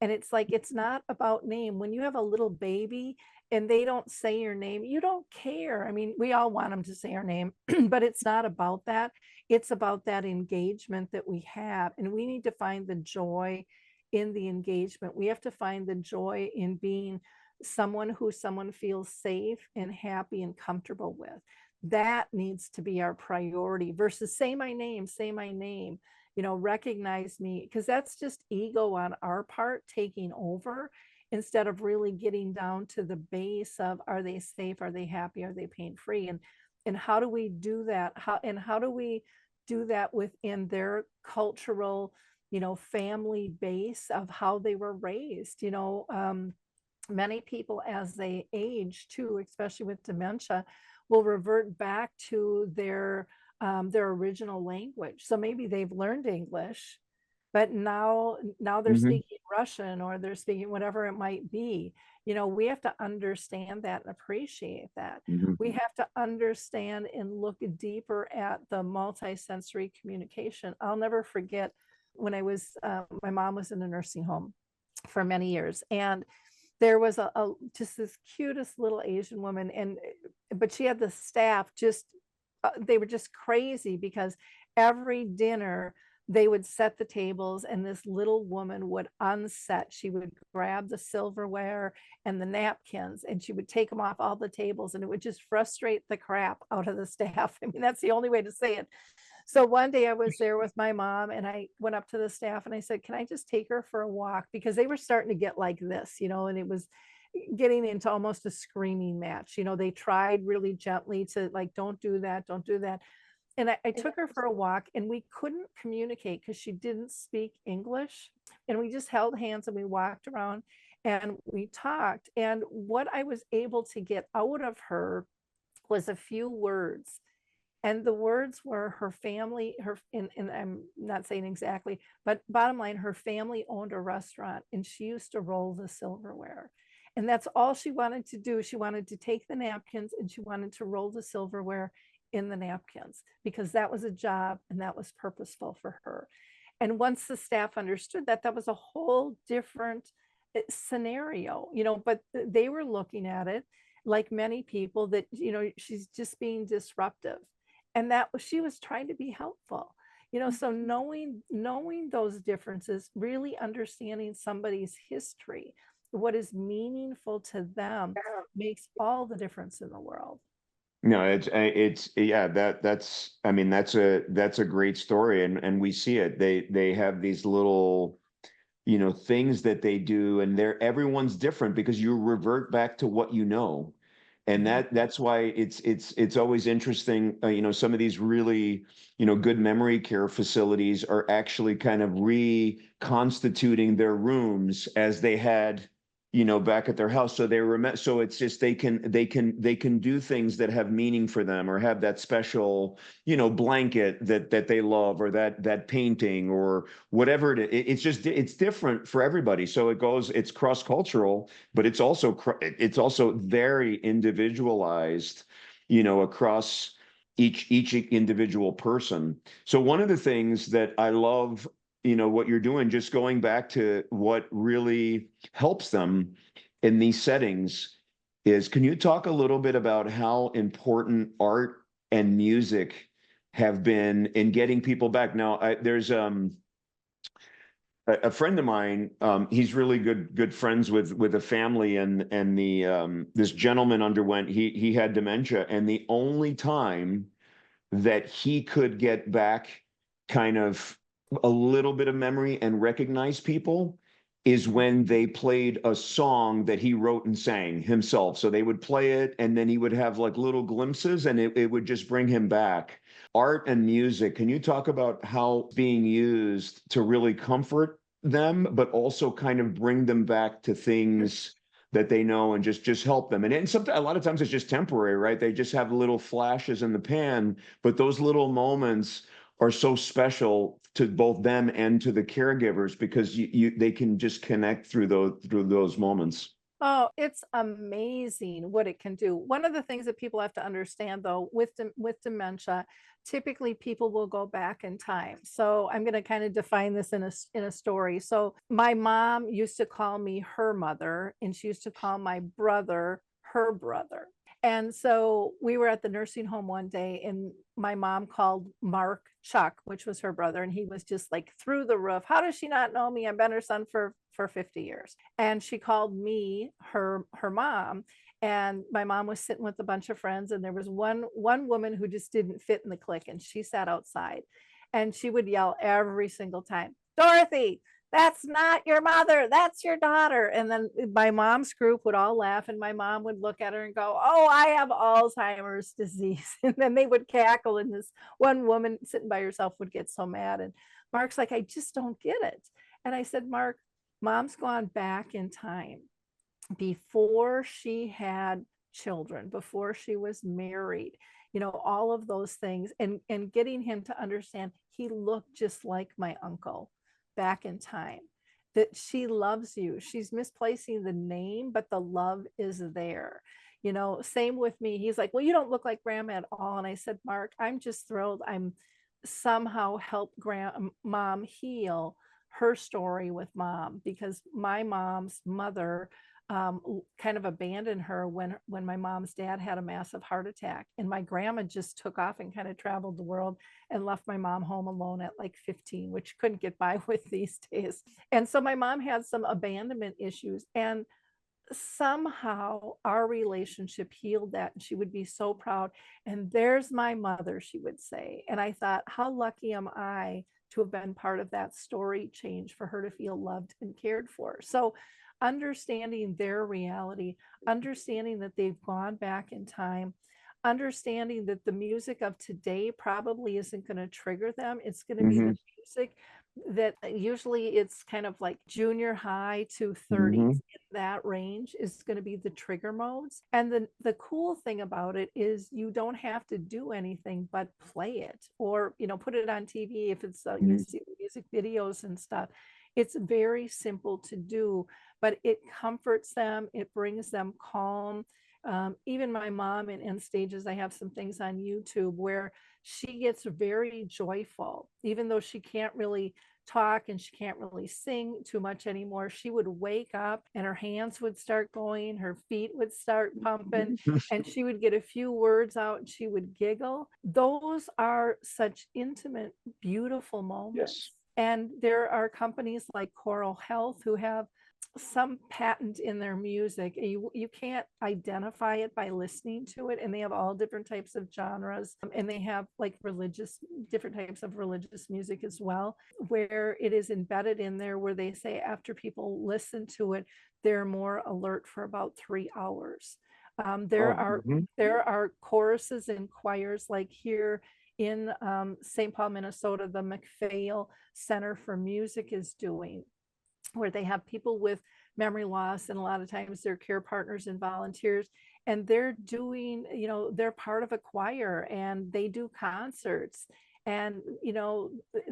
And it's like, it's not about name. When you have a little baby and they don't say your name, you don't care. I mean, we all want them to say our name, but it's not about that. It's about that engagement that we have. And we need to find the joy in the engagement. We have to find the joy in being someone who someone feels safe and happy and comfortable with. That needs to be our priority versus say my name, say my name, recognize me, because that's just ego on our part taking over instead of really getting down to the base of, are they safe? Are they happy? Are they pain free? And how do we do that? How do we do that within their cultural, family base of how they were raised? Many people as they age too, especially with dementia, will revert back to their original language. So maybe they've learned English, but now they're
mhm,
speaking Russian or they're speaking whatever it might be. We have to understand that and appreciate that.
mhm.
We have to understand and look deeper at the multisensory communication. I'll never forget when my mom was in a nursing home for many years, and there was a just this cutest little Asian woman, but she had the staff just they were just crazy because every dinner they would set the tables and this little woman would unset. She would grab the silverware and the napkins and she would take them off all the tables, and it would just frustrate the crap out of the staff. I mean, that's the only way to say it. So one day I was there with my mom and I went up to the staff and I said, "Can I just take her for a walk?" Because they were starting to get like this, and it was getting into almost a screaming match. They tried really gently to like, "Don't do that, don't do that." And I took her for a walk and we couldn't communicate because she didn't speak English. And we just held hands and we walked around and we talked. And what I was able to get out of her was a few words, and the words were her family, and I'm not saying exactly, but bottom line, her family owned a restaurant and she used to roll the silverware. And that's all she wanted to do. She wanted to take the napkins and she wanted to roll the silverware in the napkins because that was a job and that was purposeful for her. And once the staff understood that, that was a whole different scenario, but they were looking at it like many people that, she's just being disruptive, and that she was trying to be helpful. So knowing those differences, really understanding somebody's history, what is meaningful to them, makes all the difference in the world.
No, yeah, I mean, that's a great story. And we see it. They have these little, things that they do, and everyone's different because you revert back to what you know. And
Mhm.
that's why it's always interesting. Some of these really, good memory care facilities are actually kind of reconstituting their rooms as they had, back at their house. So they remember. So it's just they can do things that have meaning for them, or have that special, blanket that they love, or that painting, or whatever it is. It's different for everybody. So it's cross cultural, but it's also very individualized, across each individual person. So one of the things that I love, what you're doing, just going back to what really helps them in these settings, is, can you talk a little bit about how important art and music have been in getting people back? Now, there's a friend of mine. He's really good friends with a family, and this gentleman he had dementia, and the only time that he could get back kind of a little bit of memory and recognize people is when they played a song that he wrote and sang himself. So they would play it and then he would have like little glimpses and it would just bring him back. Art and music, can you talk about how it's being used to really comfort them, but also kind of bring them back to things that they know and just help them? And sometimes, a lot of times it's just temporary, right? They just have little flashes in the pan, but those little moments are so special to both them and to the caregivers because they can just connect through those moments.
Oh, it's amazing what it can do. One of the things that people have to understand, though, with dementia, typically people will go back in time. So I'm going to kind of define this in a story. So my mom used to call me her mother, and she used to call my brother her brother. And so we were at the nursing home one day, and my mom called Mark Chuck, which was her brother, and he was just like through the roof. How does she not know me? I've been her son for 50 years. And she called me her mom. And my mom was sitting with a bunch of friends, and there was one woman who just didn't fit in the clique, and she sat outside, and she would yell every single time, Dorothy, that's not your mother, that's your daughter. And then my mom's group would all laugh, and my mom would look at her and go, oh, I have Alzheimer's disease. And then they would cackle, and this one woman sitting by herself would get so mad. And Mark's like, I just don't get it. And I said, Mark, mom's gone back in time before she had children, before she was married, all of those things, and getting him to understand he looked just like my uncle back in time, that she loves you. She's misplacing the name, but the love is there. Same with me. He's like, well, you don't look like grandma at all. And I said, Mark, I'm just thrilled I'm somehow helped mom heal her story with mom, because my mom's mother kind of abandoned her when my mom's dad had a massive heart attack, and my grandma just took off and kind of traveled the world and left my mom home alone at like 15, which couldn't get by with these days. And so my mom had some abandonment issues, and somehow our relationship healed that, and she would be so proud. And there's my mother, she would say. And I thought, how lucky am I to have been part of that story change for her to feel loved and cared for. So understanding their reality, understanding that they've gone back in time, understanding that the music of today probably isn't going to trigger them. It's going to be
Mm-hmm.
the music that usually it's kind of like junior high to 30s.
Mm-hmm.
In that range is going to be the trigger modes. And the cool thing about it is you don't have to do anything but play it, or put it on TV if it's you see music videos and stuff. It's very simple to do, but it comforts them, it brings them calm. Even my mom in end stages, I have some things on YouTube where she gets very joyful, even though she can't really talk and she can't really sing too much anymore. She would wake up and her hands would start going, her feet would start pumping, and she would get a few words out and she would giggle. Those are such intimate, beautiful moments.
Yes.
And there are companies like Choral Health who have some patent in their music. You can't identify it by listening to it, and they have all different types of genres, and they have like different types of religious music as well, where it is embedded in there, where they say after people listen to it, they're more alert for about 3 hours. There are
Mm-hmm.
there are choruses and choirs like here in St. Paul, Minnesota, the McPhail Center for Music is doing, where they have people with memory loss, and a lot of times they're care partners and volunteers, and they're doing, they're part of a choir and they do concerts, and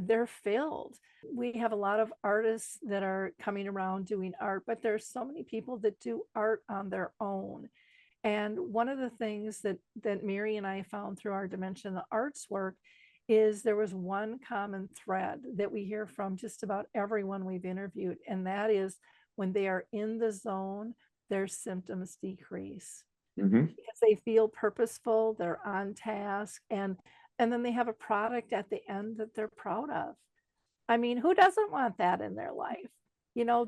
they're filled. We have a lot of artists that are coming around doing art, but there's so many people that do art on their own. And one of the things that Mary and I found through our Dementia in the Arts work is there was one common thread that we hear from just about everyone we've interviewed, and that is when they are in the zone, their symptoms decrease
Mm-hmm.
because they feel purposeful, they're on task, and then they have a product at the end that they're proud of. I mean, who doesn't want that in their life?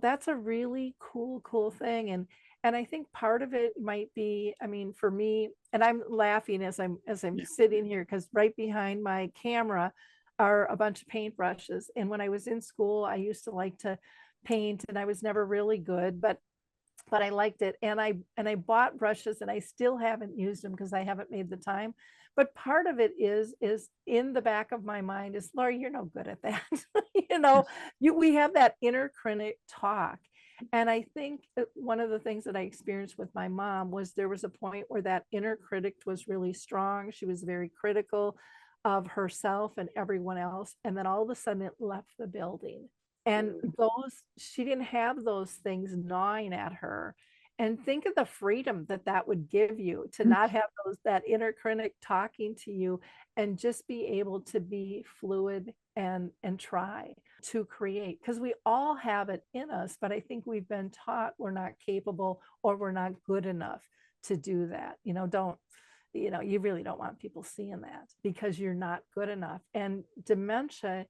That's a really cool thing. And I think part of it might be, I mean, for me, and I'm laughing as I'm
Yeah.
sitting here, because right behind my camera are a bunch of paintbrushes. And when I was in school, I used to like to paint, and I was never really good, but I liked it. And I bought brushes, and I still haven't used them because I haven't made the time. But part of it is in the back of my mind is, Lori, you're no good at that. You know, we have that inner critic talk. And I think one of the things that I experienced with my mom was there was a point where that inner critic was really strong. She was very critical of herself and everyone else. And then all of a sudden it left the building. And she didn't have those things gnawing at her. And think of the freedom that that would give you to not have that inner critic talking to you, and just be able to be fluid and try to create, because we all have it in us, but I think we've been taught we're not capable or we're not good enough to do that. You really don't want people seeing that because you're not good enough. And dementia,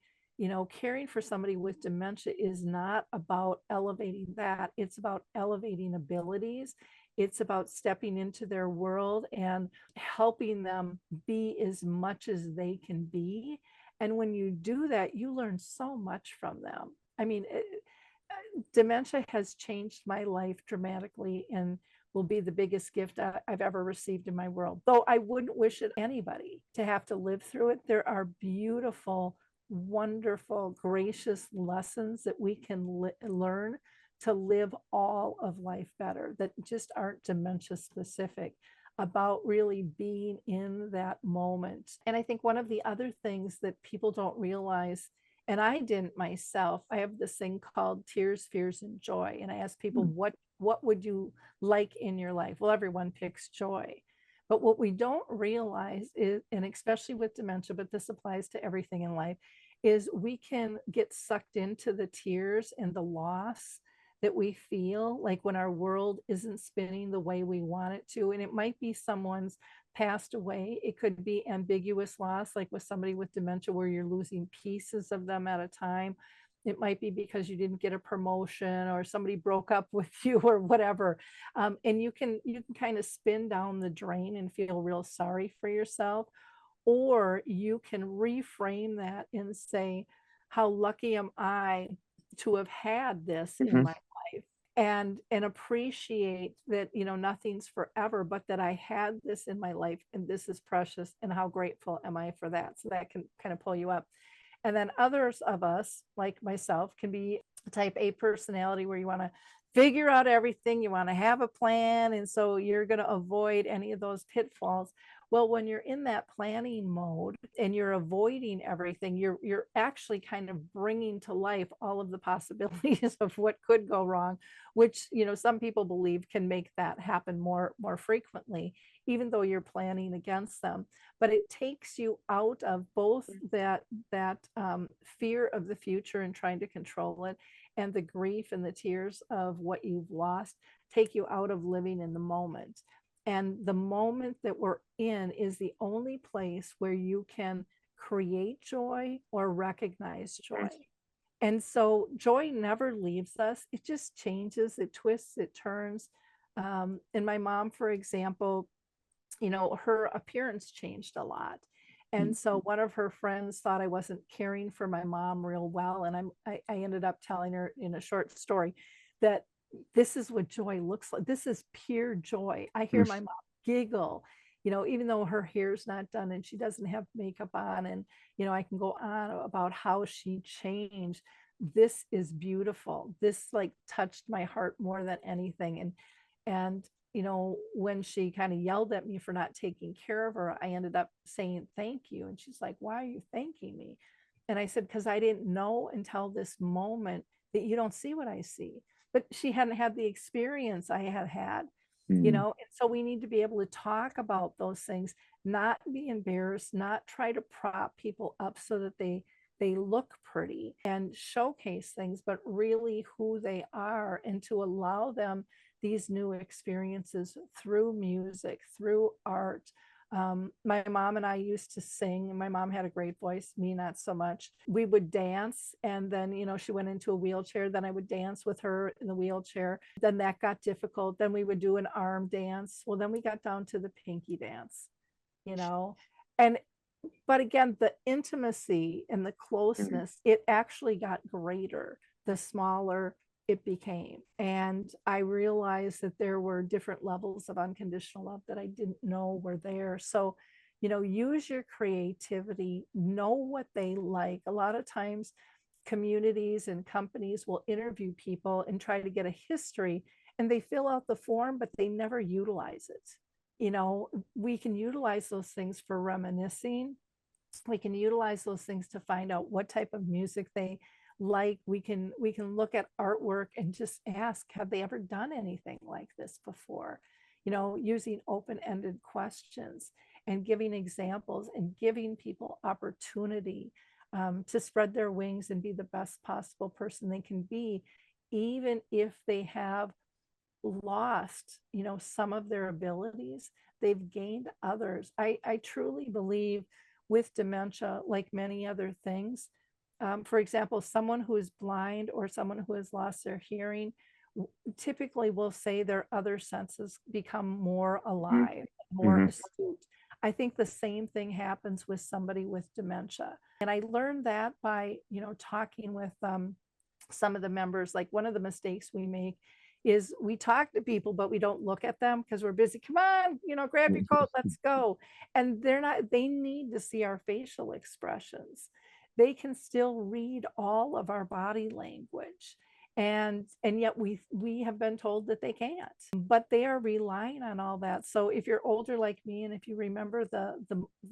caring for somebody with dementia is not about elevating that. It's about elevating abilities. It's about stepping into their world and helping them be as much as they can be. And when you do that, you learn so much from them. I mean, dementia has changed my life dramatically and will be the biggest gift I've ever received in my world. Though I wouldn't wish it anybody to have to live through it. There are beautiful, wonderful, gracious lessons that we can learn to live all of life better, that just aren't dementia specific, about really being in that moment. And I think one of the other things that people don't realize, and I didn't myself, I have this thing called Tears, Fears, and Joy. And I ask people, what would you like in your life? Well, everyone picks joy. But what we don't realize is, and especially with dementia, but this applies to everything in life, is we can get sucked into the tears and the loss that we feel, like when our world isn't spinning the way we want it to. And it might be someone's passed away. It could be ambiguous loss, like with somebody with dementia, where you're losing pieces of them at a time. It might be because you didn't get a promotion or somebody broke up with you or whatever. And you can kind of spin down the drain and feel real sorry for yourself. Or you can reframe that and say, how lucky am I to have had this in my life, and appreciate that, nothing's forever, but that I had this in my life and this is precious, and how grateful am I for that. So that can kind of pull you up. And then others of us, like myself, can be type A personality, where you want to figure out everything, you want to have a plan, and so you're going to avoid any of those pitfalls. Well, when you're in that planning mode and you're avoiding everything, you're actually kind of bringing to life all of the possibilities of what could go wrong, which, some people believe can make that happen more frequently, even though you're planning against them. But it takes you out of both that fear of the future and trying to control it, and the grief and the tears of what you've lost, take you out of living in the moment. And the moment that we're in is the only place where you can create joy or recognize joy. And so joy never leaves us. It just changes, it twists, it turns. And my mom, for example, her appearance changed a lot. And so one of her friends thought I wasn't caring for my mom real well. And I ended up telling her in a short story that this is what joy looks like. This is pure joy. I hear my mom giggle, even though her hair's not done and she doesn't have makeup on. And, I can go on about how she changed. This is beautiful. This like touched my heart more than anything. And, when she kind of yelled at me for not taking care of her, I ended up saying, thank you. And she's like, why are you thanking me? And I said, because I didn't know until this moment that you don't see what I see. But she hadn't had the experience I had had, and so we need to be able to talk about those things, not be embarrassed, not try to prop people up so that they look pretty and showcase things, but really who they are, and to allow them these new experiences through music, through art. My mom and I used to sing. My mom had a great voice, me not so much. We would dance, and then, she went into a wheelchair. Then I would dance with her in the wheelchair. Then that got difficult. Then we would do an arm dance. Well, then we got down to the pinky dance, and but again, the intimacy and the closeness, it actually got greater the smaller it became. And I realized that there were different levels of unconditional love that I didn't know were there. So, use your creativity, know what they like. A lot of times, communities and companies will interview people and try to get a history, and they fill out the form, but they never utilize it. We can utilize those things for reminiscing. We can utilize those things to find out what type of music they like. We can look at artwork and just ask, have they ever done anything like this before? Using open-ended questions and giving examples and giving people opportunity to spread their wings and be the best possible person they can be, even if they have lost, some of their abilities, they've gained others. I truly believe with dementia, like many other things, for example, someone who is blind or someone who has lost their hearing typically will say their other senses become more alive, more
Mm-hmm.
astute. I think the same thing happens with somebody with dementia. And I learned that by, talking with some of the members. Like, one of the mistakes we make is we talk to people, but we don't look at them because we're busy. Come on, grab your coat, let's go. And they need to see our facial expressions. They can still read all of our body language. And yet we have been told that they can't, but they are relying on all that. So if you're older like me, and if you remember the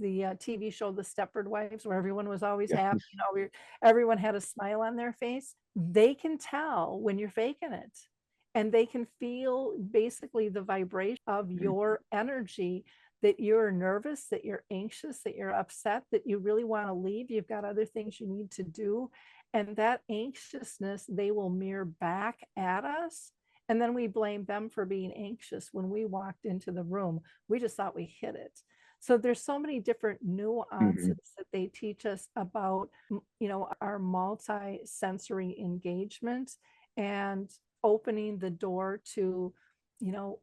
TV show The Stepford Wives, where everyone was always
Yeah.
happy, everyone had a smile on their face, they can tell when you're faking it, and they can feel basically the vibration of your energy, that you're nervous, that you're anxious, that you're upset, that you really want to leave, you've got other things you need to do. And that anxiousness, they will mirror back at us. And then we blame them for being anxious when we walked into the room. We just thought we hit it. So there's so many different nuances that they teach us about, our multi-sensory engagement and opening the door to,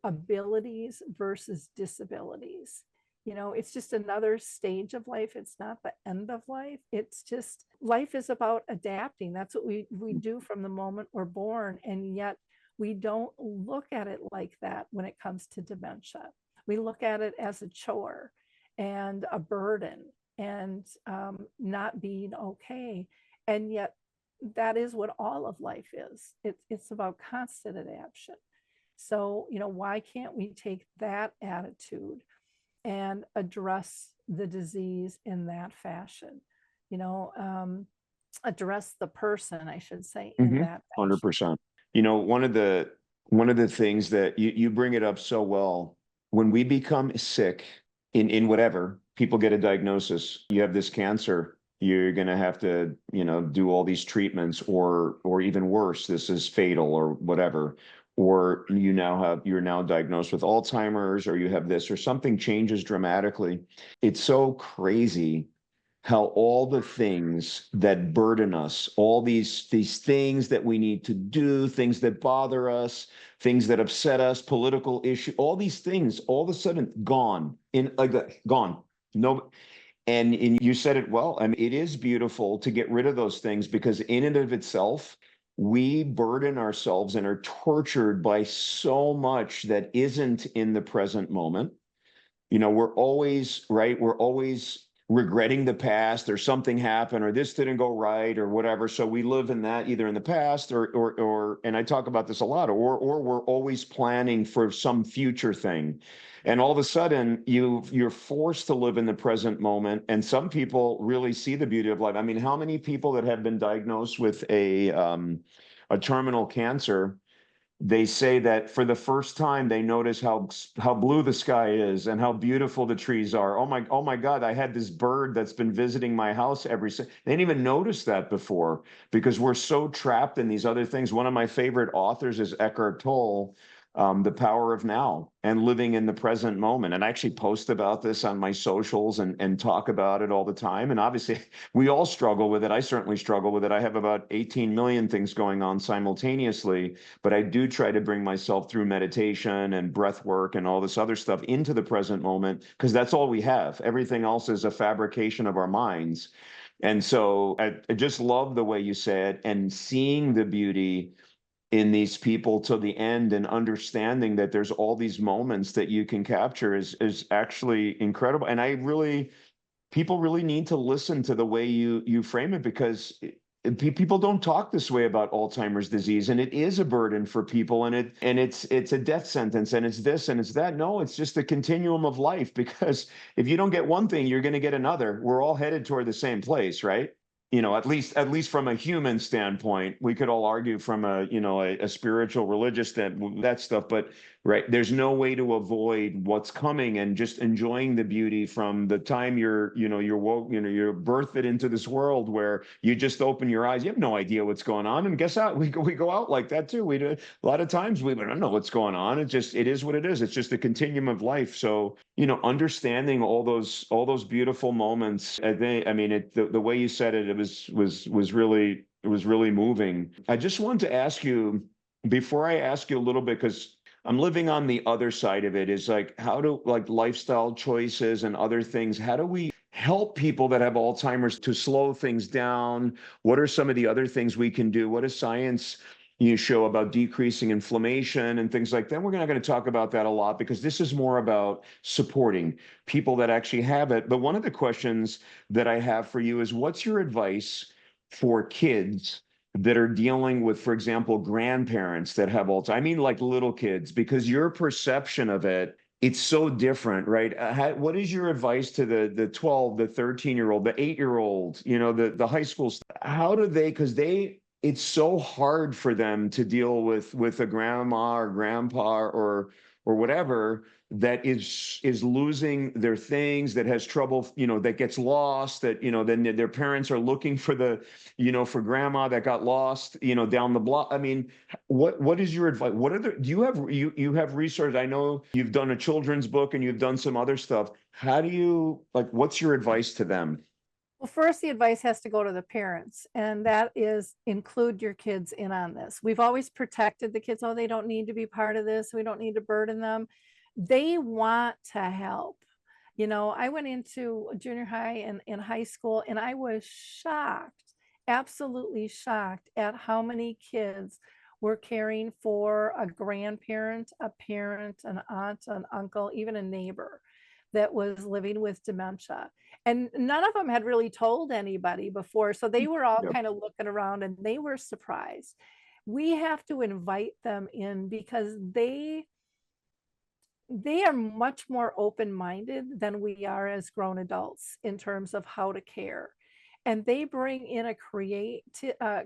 abilities versus disabilities. It's just another stage of life. It's not the end of life. It's just, life is about adapting. That's what we do from the moment we're born. And yet we don't look at it like that when it comes to dementia. We look at it as a chore and a burden and not being okay. And yet that is what all of life is. It's about constant adaptation. So, why can't we take that attitude and address the disease in that fashion? Address the person, I should say, in that fashion.
100%. One of the things that you bring it up so well, when we become sick in whatever, people get a diagnosis, you have this cancer, you're going to have to, do all these treatments, or even worse, this is fatal or whatever. Or you're now diagnosed with Alzheimer's, or you have this, or something changes dramatically. It's so crazy how all the things that burden us, all these things that we need to do, things that bother us, things that upset us, political issue, all these things, all of a sudden gone in like that, gone. No. And you said it well. I mean, it is beautiful to get rid of those things, because in and of itself, we burden ourselves and are tortured by so much that isn't in the present moment. We're always, right? We're always regretting the past, or something happened, or this didn't go right, or whatever. So we live in that, either in the past or and I talk about this a lot, or we're always planning for some future thing. And all of a sudden you're forced to live in the present moment. And some people really see the beauty of life. I mean, how many people that have been diagnosed with a terminal cancer, they say that for the first time they notice how blue the sky is and how beautiful the trees are. Oh my God, I had this bird that's been visiting my house they didn't even notice that before, because we're so trapped in these other things. One of my favorite authors is Eckhart Tolle, The Power of Now and Living in the Present Moment. And I actually post about this on my socials and talk about it all the time. And obviously we all struggle with it. I certainly struggle with it. I have about 18 million things going on simultaneously, but I do try to bring myself through meditation and breath work and all this other stuff into the present moment, because that's all we have. Everything else is a fabrication of our minds. And so I just love the way you say it, and seeing the beauty in these people to the end, and understanding that there's all these moments that you can capture is actually incredible. And people really need to listen to the way you frame it, because people don't talk this way about Alzheimer's disease, and it is a burden for people, and it's a death sentence, and it's this and it's that. No, it's just a continuum of life, because if you don't get one thing, you're going to get another. We're all headed toward the same place, right? At least from a human standpoint. We could all argue from a spiritual, religious, that stuff, but right, there's no way to avoid what's coming, and just enjoying the beauty from the time you're woke, you're birthed into this world where you just open your eyes. You have no idea what's going on, and guess what? We go out like that too. We do a lot of times. We don't know what's going on. It is what it is. It's just a continuum of life. So understanding all those beautiful moments. The way you said it, it was really moving. I just wanted to ask you, before I ask you a little bit, because I'm living on the other side of it, is like, how do, like, lifestyle choices and other things, how do we help people that have Alzheimer's to slow things down? What are some of the other things we can do? What does science show about decreasing inflammation and things like that? We're not going to talk about that a lot, because this is more about supporting people that actually have it. But one of the questions that I have for you is, what's your advice for kids that are dealing with, for example, grandparents that have Alzheimer's? I mean, like little kids, because your perception of it's so different, right? What is your advice to the 12, the 13-year-old, the 8-year-old, the high school? How do they, because it's so hard for them to deal with a grandma or grandpa or whatever that is losing their things, that has trouble, that gets lost, that, then their parents are looking for grandma that got lost, down the block. I mean, what is your advice? Do you have research? I know you've done a children's book and you've done some other stuff. What's your advice to them?
Well, first, the advice has to go to the parents, and that is include your kids in on this. We've always protected the kids. Oh, they don't need to be part of this. We don't need to burden them. They want to help. I went into junior high and in high school, and I was shocked, absolutely shocked at how many kids were caring for a grandparent, a parent, an aunt, an uncle, even a neighbor that was living with dementia. And none of them had really told anybody before. So they were all
Yep.
kind of looking around and they were surprised. We have to invite them in because they are much more open-minded than we are as grown adults in terms of how to care. And they bring in a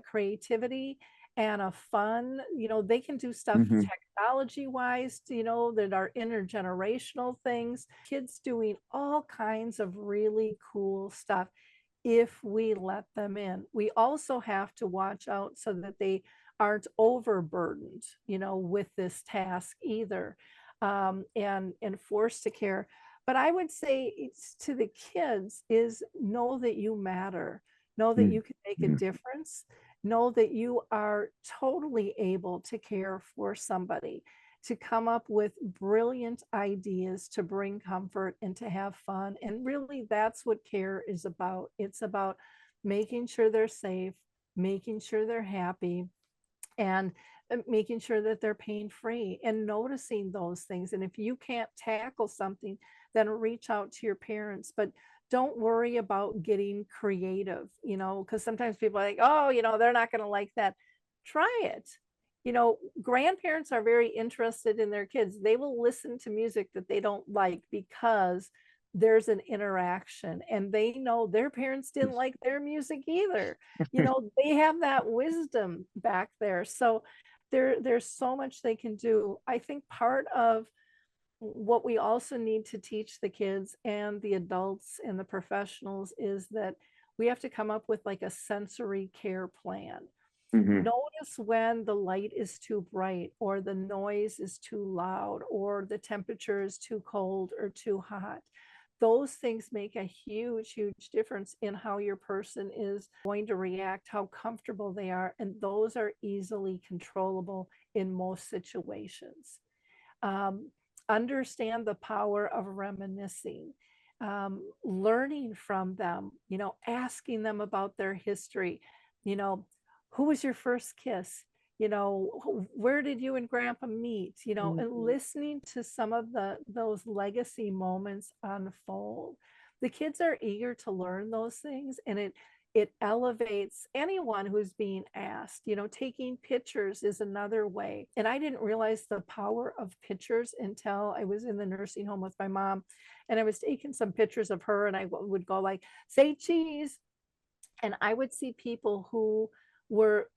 creativity and a fun, they can do stuff
Hmm.
technology wise, that are intergenerational things, kids doing all kinds of really cool stuff if we let them in. We also have to watch out so that they aren't overburdened, with this task either, and forced to care. But I would say it's to the kids is know that you matter, know that you can make a difference, know that you are totally able to care for somebody, to come up with brilliant ideas, to bring comfort and to have fun. And really, that's what care is about. It's about making sure they're safe, making sure they're happy, and making sure that they're pain free and noticing those things. And if you can't tackle something, then reach out to your parents. But don't worry about getting creative, because sometimes people are like, oh, they're not going to like that. Try it. Grandparents are very interested in their kids. They will listen to music that they don't like because there's an interaction, and they know their parents didn't like their music either. They have that wisdom back there. So there's so much they can do. I think part of what we also need to teach the kids and the adults and the professionals is that we have to come up with like a sensory care plan.
Hmm.
Notice when the light is too bright, or the noise is too loud, or the temperature is too cold or too hot. Those things make a huge, huge difference in how your person is going to react, how comfortable they are. And those are easily controllable in most situations. Um, Understand the power of reminiscing. learning from them, asking them about their history. You know, who was your first kiss? Where did you and grandpa meet? And listening to some of those legacy moments unfold. The kids are eager to learn those things, and it elevates anyone who's being asked. Taking pictures is another way. And I didn't realize the power of pictures until I was in the nursing home with my mom, and I was taking some pictures of her, and I would go like, say cheese. And I would see people who were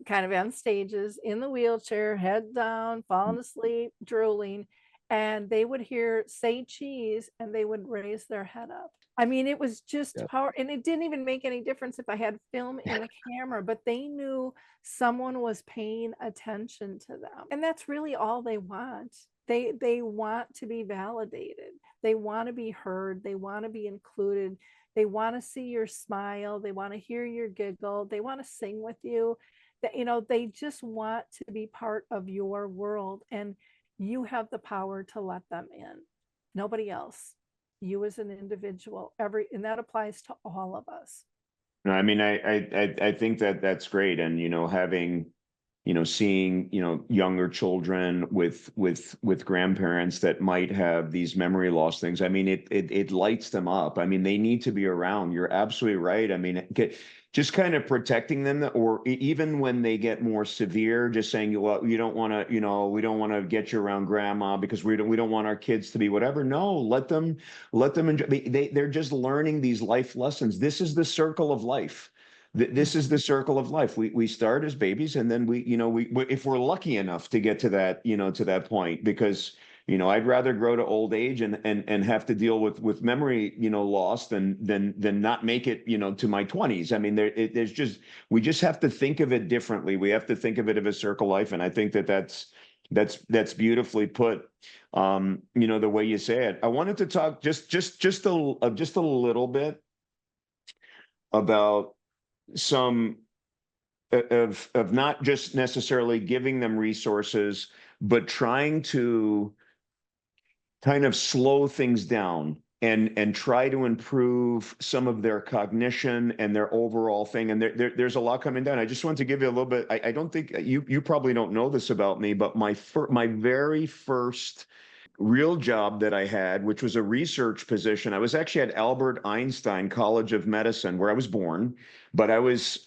kind of on stages in the wheelchair, head down, falling asleep, drooling, and they would hear say cheese and they would raise their head up. I mean, it was just power, and it didn't even make any difference if I had film in the camera, but they knew someone was paying attention to them. And that's really all they want. They want to be validated. They want to be heard. They want to be included. They want to see your smile. They want to hear your giggle. They want to sing with you. They just want to be part of your world, and you have the power to let them in. Nobody else. You as an individual, and that applies to all of us.
No, I mean, I think that's great. And, having, seeing, younger children with grandparents that might have these memory loss things. I mean, it lights them up. I mean, they need to be around. You're absolutely right. I mean, just kind of protecting them, or even when they get more severe, just saying, well, you don't want to, we don't want to get you around grandma because we don't want our kids to be whatever. No, let them enjoy. They're just learning these life lessons. This is the circle of life. This is the circle of life. We start as babies, and then we if we're lucky enough to get to that, to that point, because I'd rather grow to old age and have to deal with memory, loss than not make it, to my 20s. I mean, we just have to think of it differently. We have to think of it as a circle life. And I think that's beautifully put, the way you say it. I wanted to talk just a little bit about some of not just necessarily giving them resources, but trying to kind of slow things down and try to improve some of their cognition and their overall thing. And there's a lot coming down. I just want to give you a little bit. I don't think you probably don't know this about me, but my very first real job that I had, which was a research position. I was actually at Albert Einstein College of Medicine, where I was born, but I was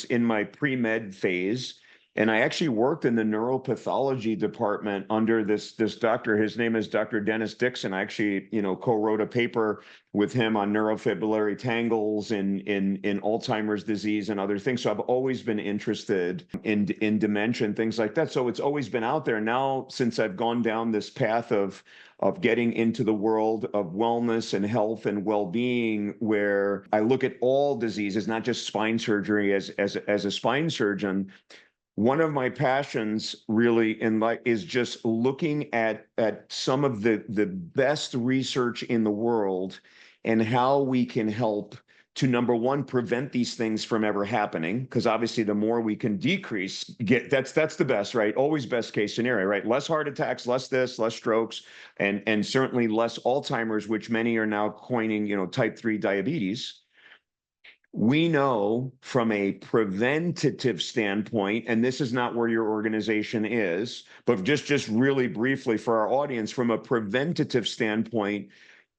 in my pre-med phase, and I actually worked in the neuropathology department under this doctor. His name is Dr. Dennis Dixon. I actually, co-wrote a paper with him on neurofibrillary tangles in Alzheimer's disease and other things. So I've always been interested in dementia and things like that. So it's always been out there. Now, since I've gone down this path of getting into the world of wellness and health and well-being, where I look at all diseases, not just spine surgery, as a spine surgeon. One of my passions really in life is just looking at some of the best research in the world and how we can help to, number one, prevent these things from ever happening. Because obviously the more we can decrease, that's the best, right? Always best case scenario, right? Less heart attacks, less this, less strokes, and certainly less Alzheimer's, which many are now coining, type 3 diabetes. We know from a preventative standpoint, and this is not where your organization is, but just really briefly for our audience, from a preventative standpoint,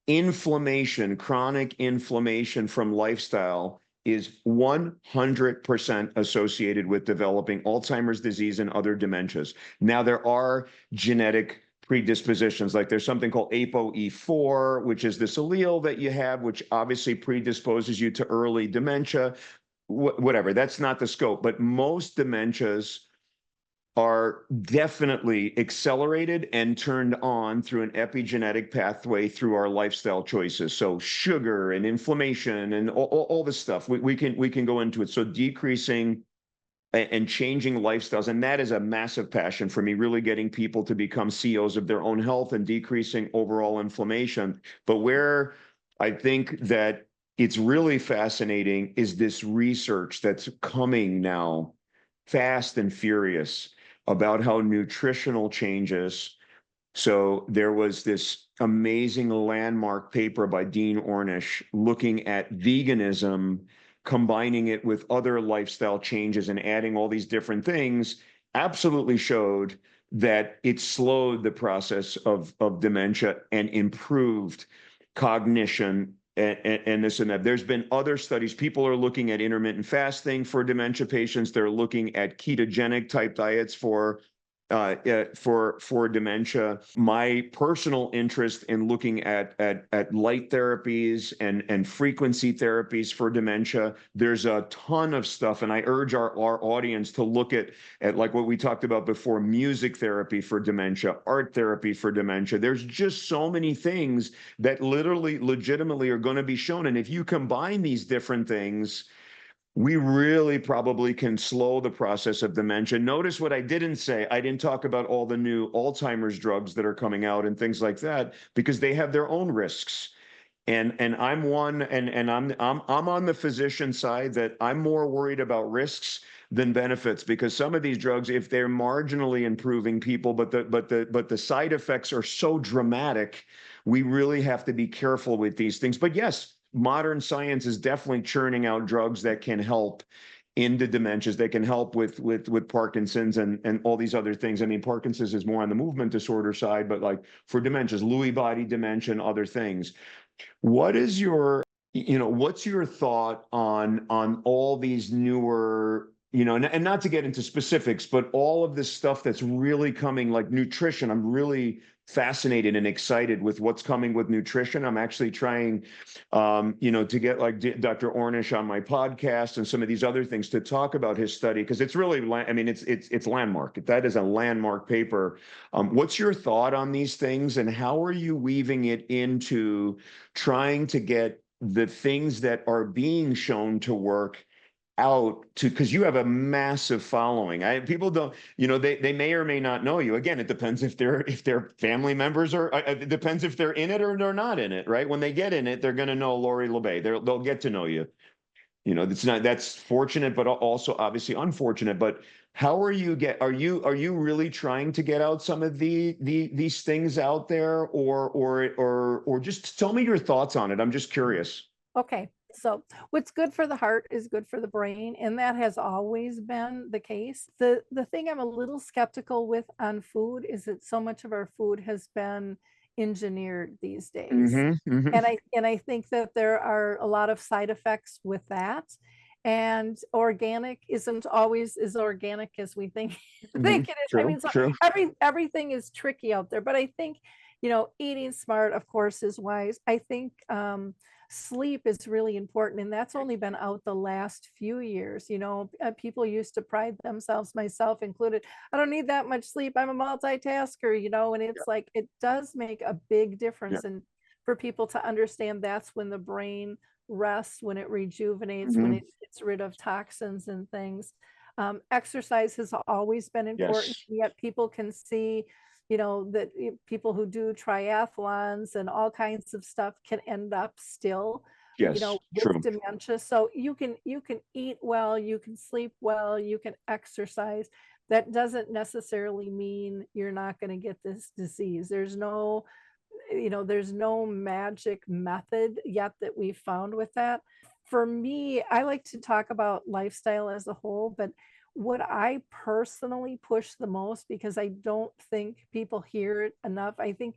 inflammation, chronic inflammation from lifestyle is 100% associated with developing Alzheimer's disease and other dementias. Now, there are genetic predispositions, like there's something called ApoE4, which is this allele that you have, which obviously predisposes you to early dementia, whatever. That's not the scope, but most dementias are definitely accelerated and turned on through an epigenetic pathway through our lifestyle choices. So sugar and inflammation and all this stuff, we can go into it. So decreasing and changing lifestyles. And that is a massive passion for me, really getting people to become CEOs of their own health and decreasing overall inflammation. But where I think that it's really fascinating is this research that's coming now fast and furious about how nutritional changes So there was this amazing landmark paper by Dean Ornish looking at veganism, combining it with other lifestyle changes and adding all these different things, absolutely showed that it slowed the process of dementia and improved cognition and this and that. There's been other studies. People are looking at intermittent fasting for dementia patients. They're looking at ketogenic type diets for dementia. My personal interest in looking at light therapies and frequency therapies for dementia. There's a ton of stuff, and I urge our audience to look at like what we talked about before: music therapy for dementia, art therapy for dementia. There's just so many things that literally, legitimately are going to be shown, and if you combine these different things, we really probably can slow the process of dementia. Notice what I didn't say. I didn't talk about all the new Alzheimer's drugs that are coming out and things like that, because they have their own risks. And I'm one, and I'm on the physician side that I'm more worried about risks than benefits, because some of these drugs, if they're marginally improving people, but the side effects are so dramatic, we really have to be careful with these things. But yes, modern science is definitely churning out drugs that can help in the dementias. They can help with Parkinson's and all these other things. I mean, Parkinson's is more on the movement disorder side, but like for dementias, Lewy body dementia and other things. What is your, what's your thought on all these newer, and not to get into specifics, but all of this stuff that's really coming, like nutrition? I'm really fascinated and excited with what's coming with nutrition. I'm actually trying, to get like Dr. Ornish on my podcast and some of these other things to talk about his study, because it's really, I mean, it's landmark. That is a landmark paper. What's your thought on these things, and how are you weaving it into trying to get the things that are being shown to work out to, because you have a massive following. People don't, they may or may not know you. Again, it depends if they're family members, or it depends if they're in it or they're not in it, right? When they get in it, they're going to know Lori La Bey. They'll get to know you. That's fortunate, but also obviously unfortunate. But how are you really trying to get out some of these things out there, or just tell me your thoughts on it? I'm just curious.
Okay. So what's good for the heart is good for the brain, and that has always been the case. The thing I'm a little skeptical with on food is that so much of our food has been engineered these days. And I think that there are a lot of side effects with that. And organic isn't always as organic as we think think it is. I
True,
mean, so
true.
everything is tricky out there, but I think, eating smart, of course, is wise. I think sleep is really important, and that's only been out the last few years. People used to pride themselves, myself included, I don't need that much sleep, I'm a multitasker, and
Yeah,
it's like it does make a big
yeah.
difference. And for people to understand, that's when the brain rests, when it rejuvenates, when
Hmm.
it gets rid of toxins and things. Exercise has always been important,
Yes,
yet people can see, that people who do triathlons and all kinds of stuff can end up still,
yes,
with
true.
dementia. So you can eat well, you can sleep well, you can exercise. That doesn't necessarily mean you're not going to get this disease. There's no magic method yet that we've found with that. For me, I like to talk about lifestyle as a whole, but what I personally push the most, because I don't think people hear it enough. I think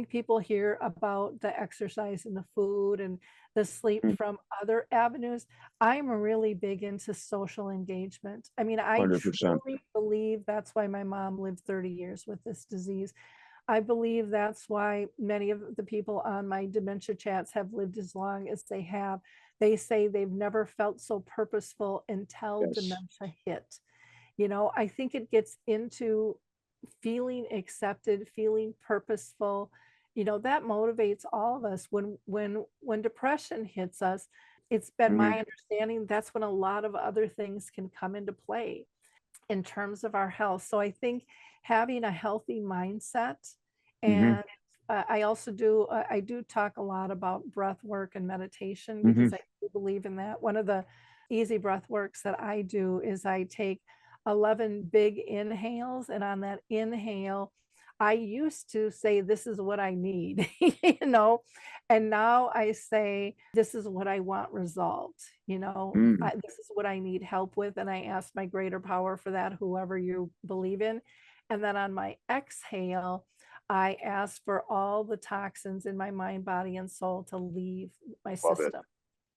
people hear about the exercise and the food and the sleep from other avenues. I'm really big into social engagement. I mean, I
100%.
truly believe that's why my mom lived 30 years with this disease. I believe that's why many of the people on my dementia chats have lived as long as they have. They say they've never felt so purposeful until
Yes.
dementia hit. I think it gets into feeling accepted, feeling purposeful. That motivates all of us. When depression hits us, it's been
Hmm.
my understanding that's when a lot of other things can come into play in terms of our health. So I think having a healthy mindset,
Hmm.
and I do talk a lot about breath work and meditation,
Hmm.
because I do believe in that. One of the easy breath works that I do is I take 11 big inhales, and on that inhale, I used to say, this is what I need, you know, and now I say, this is what I want resolved,
Mm.
this is what I need help with. And I ask my greater power for that, whoever you believe in. And then on my exhale, I ask for all the toxins in my mind, body, and soul to leave my
Love it.
system.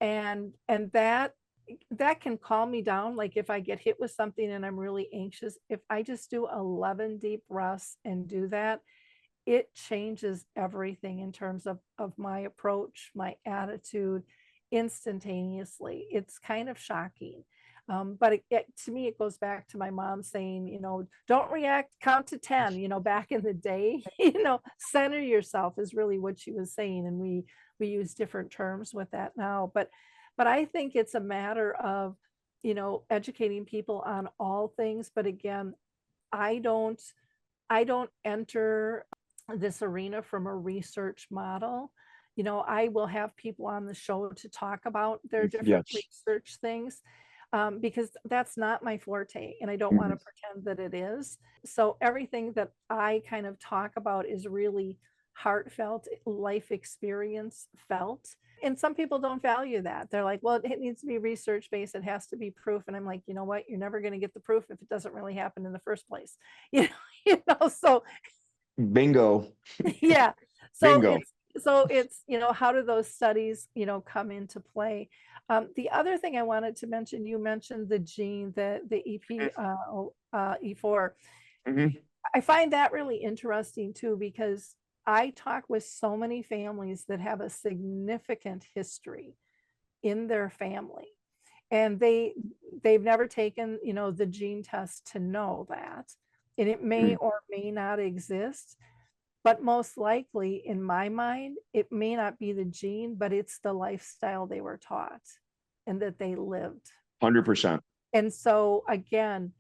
And that can calm me down. Like if I get hit with something and I'm really anxious, if I just do 11 deep breaths and do that, it changes everything in terms of my approach, my attitude instantaneously. It's kind of shocking. But to me, it goes back to my mom saying, don't react, count to 10, back in the day, center yourself is really what she was saying. And we use different terms with that now. But I think it's a matter of, educating people on all things. But again, I don't I don't enter this arena from a research model. I will have people on the show to talk about their different
Yes.
research things, because that's not my forte and I don't want to
Mhm.
pretend that it is. So everything that I kind of talk about is really heartfelt, life experience felt. And some people don't value that. They're like, well, it needs to be research based. It has to be proof. And I'm like, you know what? You're never going to get the proof if it doesn't really happen in the first place. You know, so
Bingo.
yeah. So
Bingo.
it's how do those studies, come into play? The other thing I wanted to mention, you mentioned the gene, the E4.
Mhm.
I find that really interesting too, because I talk with so many families that have a significant history in their family, and they've never taken, the gene test to know that, and it may
Mm.
or may not exist. But most likely, in my mind, it may not be the gene, but it's the lifestyle they were taught and that they lived.
100%.
And so, again,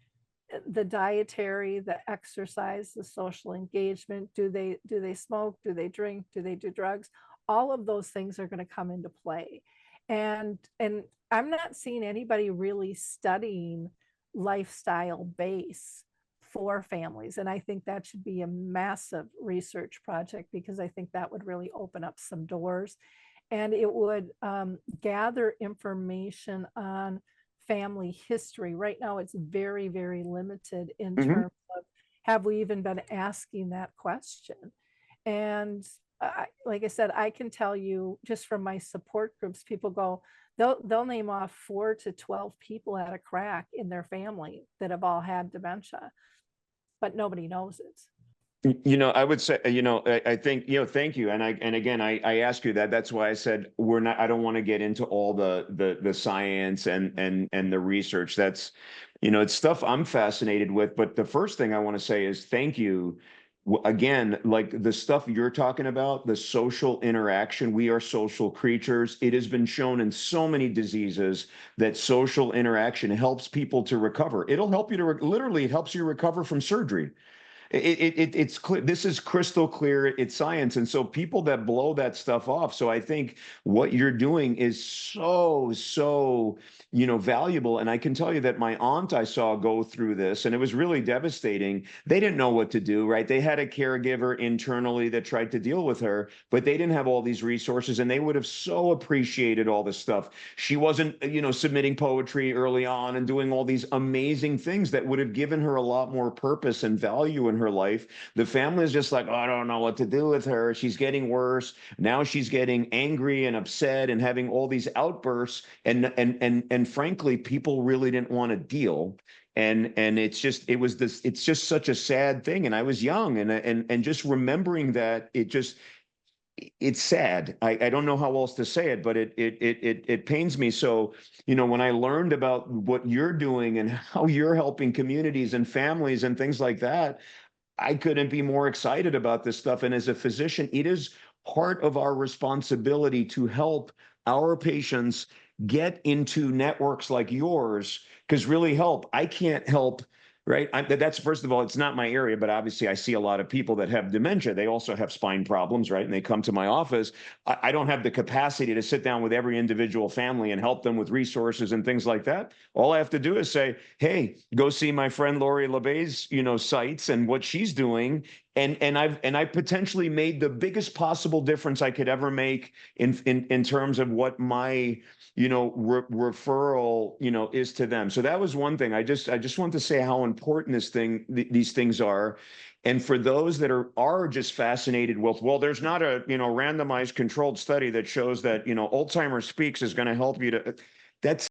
the dietary, the exercise, the social engagement, do they smoke? Do they drink? Do they do drugs? All of those things are going to come into play. And I'm not seeing anybody really studying lifestyle base for families. And I think that should be a massive research project, because I think that would really open up some doors, and it would gather information on family history. Right now, it's very, very limited in
Mhm.
terms of, have we even been asking that question? And like I said, I can tell you just from my support groups, people go, they'll name off 4 to 12 people at a crack in their family that have all had dementia, but nobody knows it.
I would say, I think, thank you. And again, I ask you that. That's why I said I don't want to get into all the science and the research. That's, it's stuff I'm fascinated with. But the first thing I want to say is thank you. Again, like the stuff you're talking about, the social interaction, we are social creatures. It has been shown in so many diseases that social interaction helps people to recover. It'll help you to, literally, it helps you recover from surgery. It's clear. This is crystal clear. It's science. And so people that blow that stuff off. So I think what you're doing is so, valuable. And I can tell you that my aunt I saw go through this, and it was really devastating. They didn't know what to do, right? They had a caregiver internally that tried to deal with her, but they didn't have all these resources, and they would have so appreciated all this stuff. She wasn't, submitting poetry early on and doing all these amazing things that would have given her a lot more purpose and value in her life. The family is just like, oh, I don't know what to do with her. She's getting worse. Now she's getting angry and upset and having all these outbursts. And frankly, people really didn't want to deal. And it's just such a sad thing. And I was young, and just remembering that, it's sad. I don't know how else to say it, but it pains me. So, when I learned about what you're doing and how you're helping communities and families and things like that, I couldn't be more excited about this stuff. And as a physician, it is part of our responsibility to help our patients get into networks like yours, because really help. I can't help right? That's, first of all, it's not my area, but obviously I see a lot of people that have dementia. They also have spine problems, right? And they come to my office. I don't have the capacity to sit down with every individual family and help them with resources and things like that. All I have to do is say, hey, go see my friend Lori La Bey's, sites and what she's doing. And I potentially made the biggest possible difference I could ever make in terms of what my referral is to them. So that was one thing. I just want to say how important these things are. And for those that are just fascinated with, well, there's not a randomized controlled study that shows that Alzheimer's Speaks is going to help you to.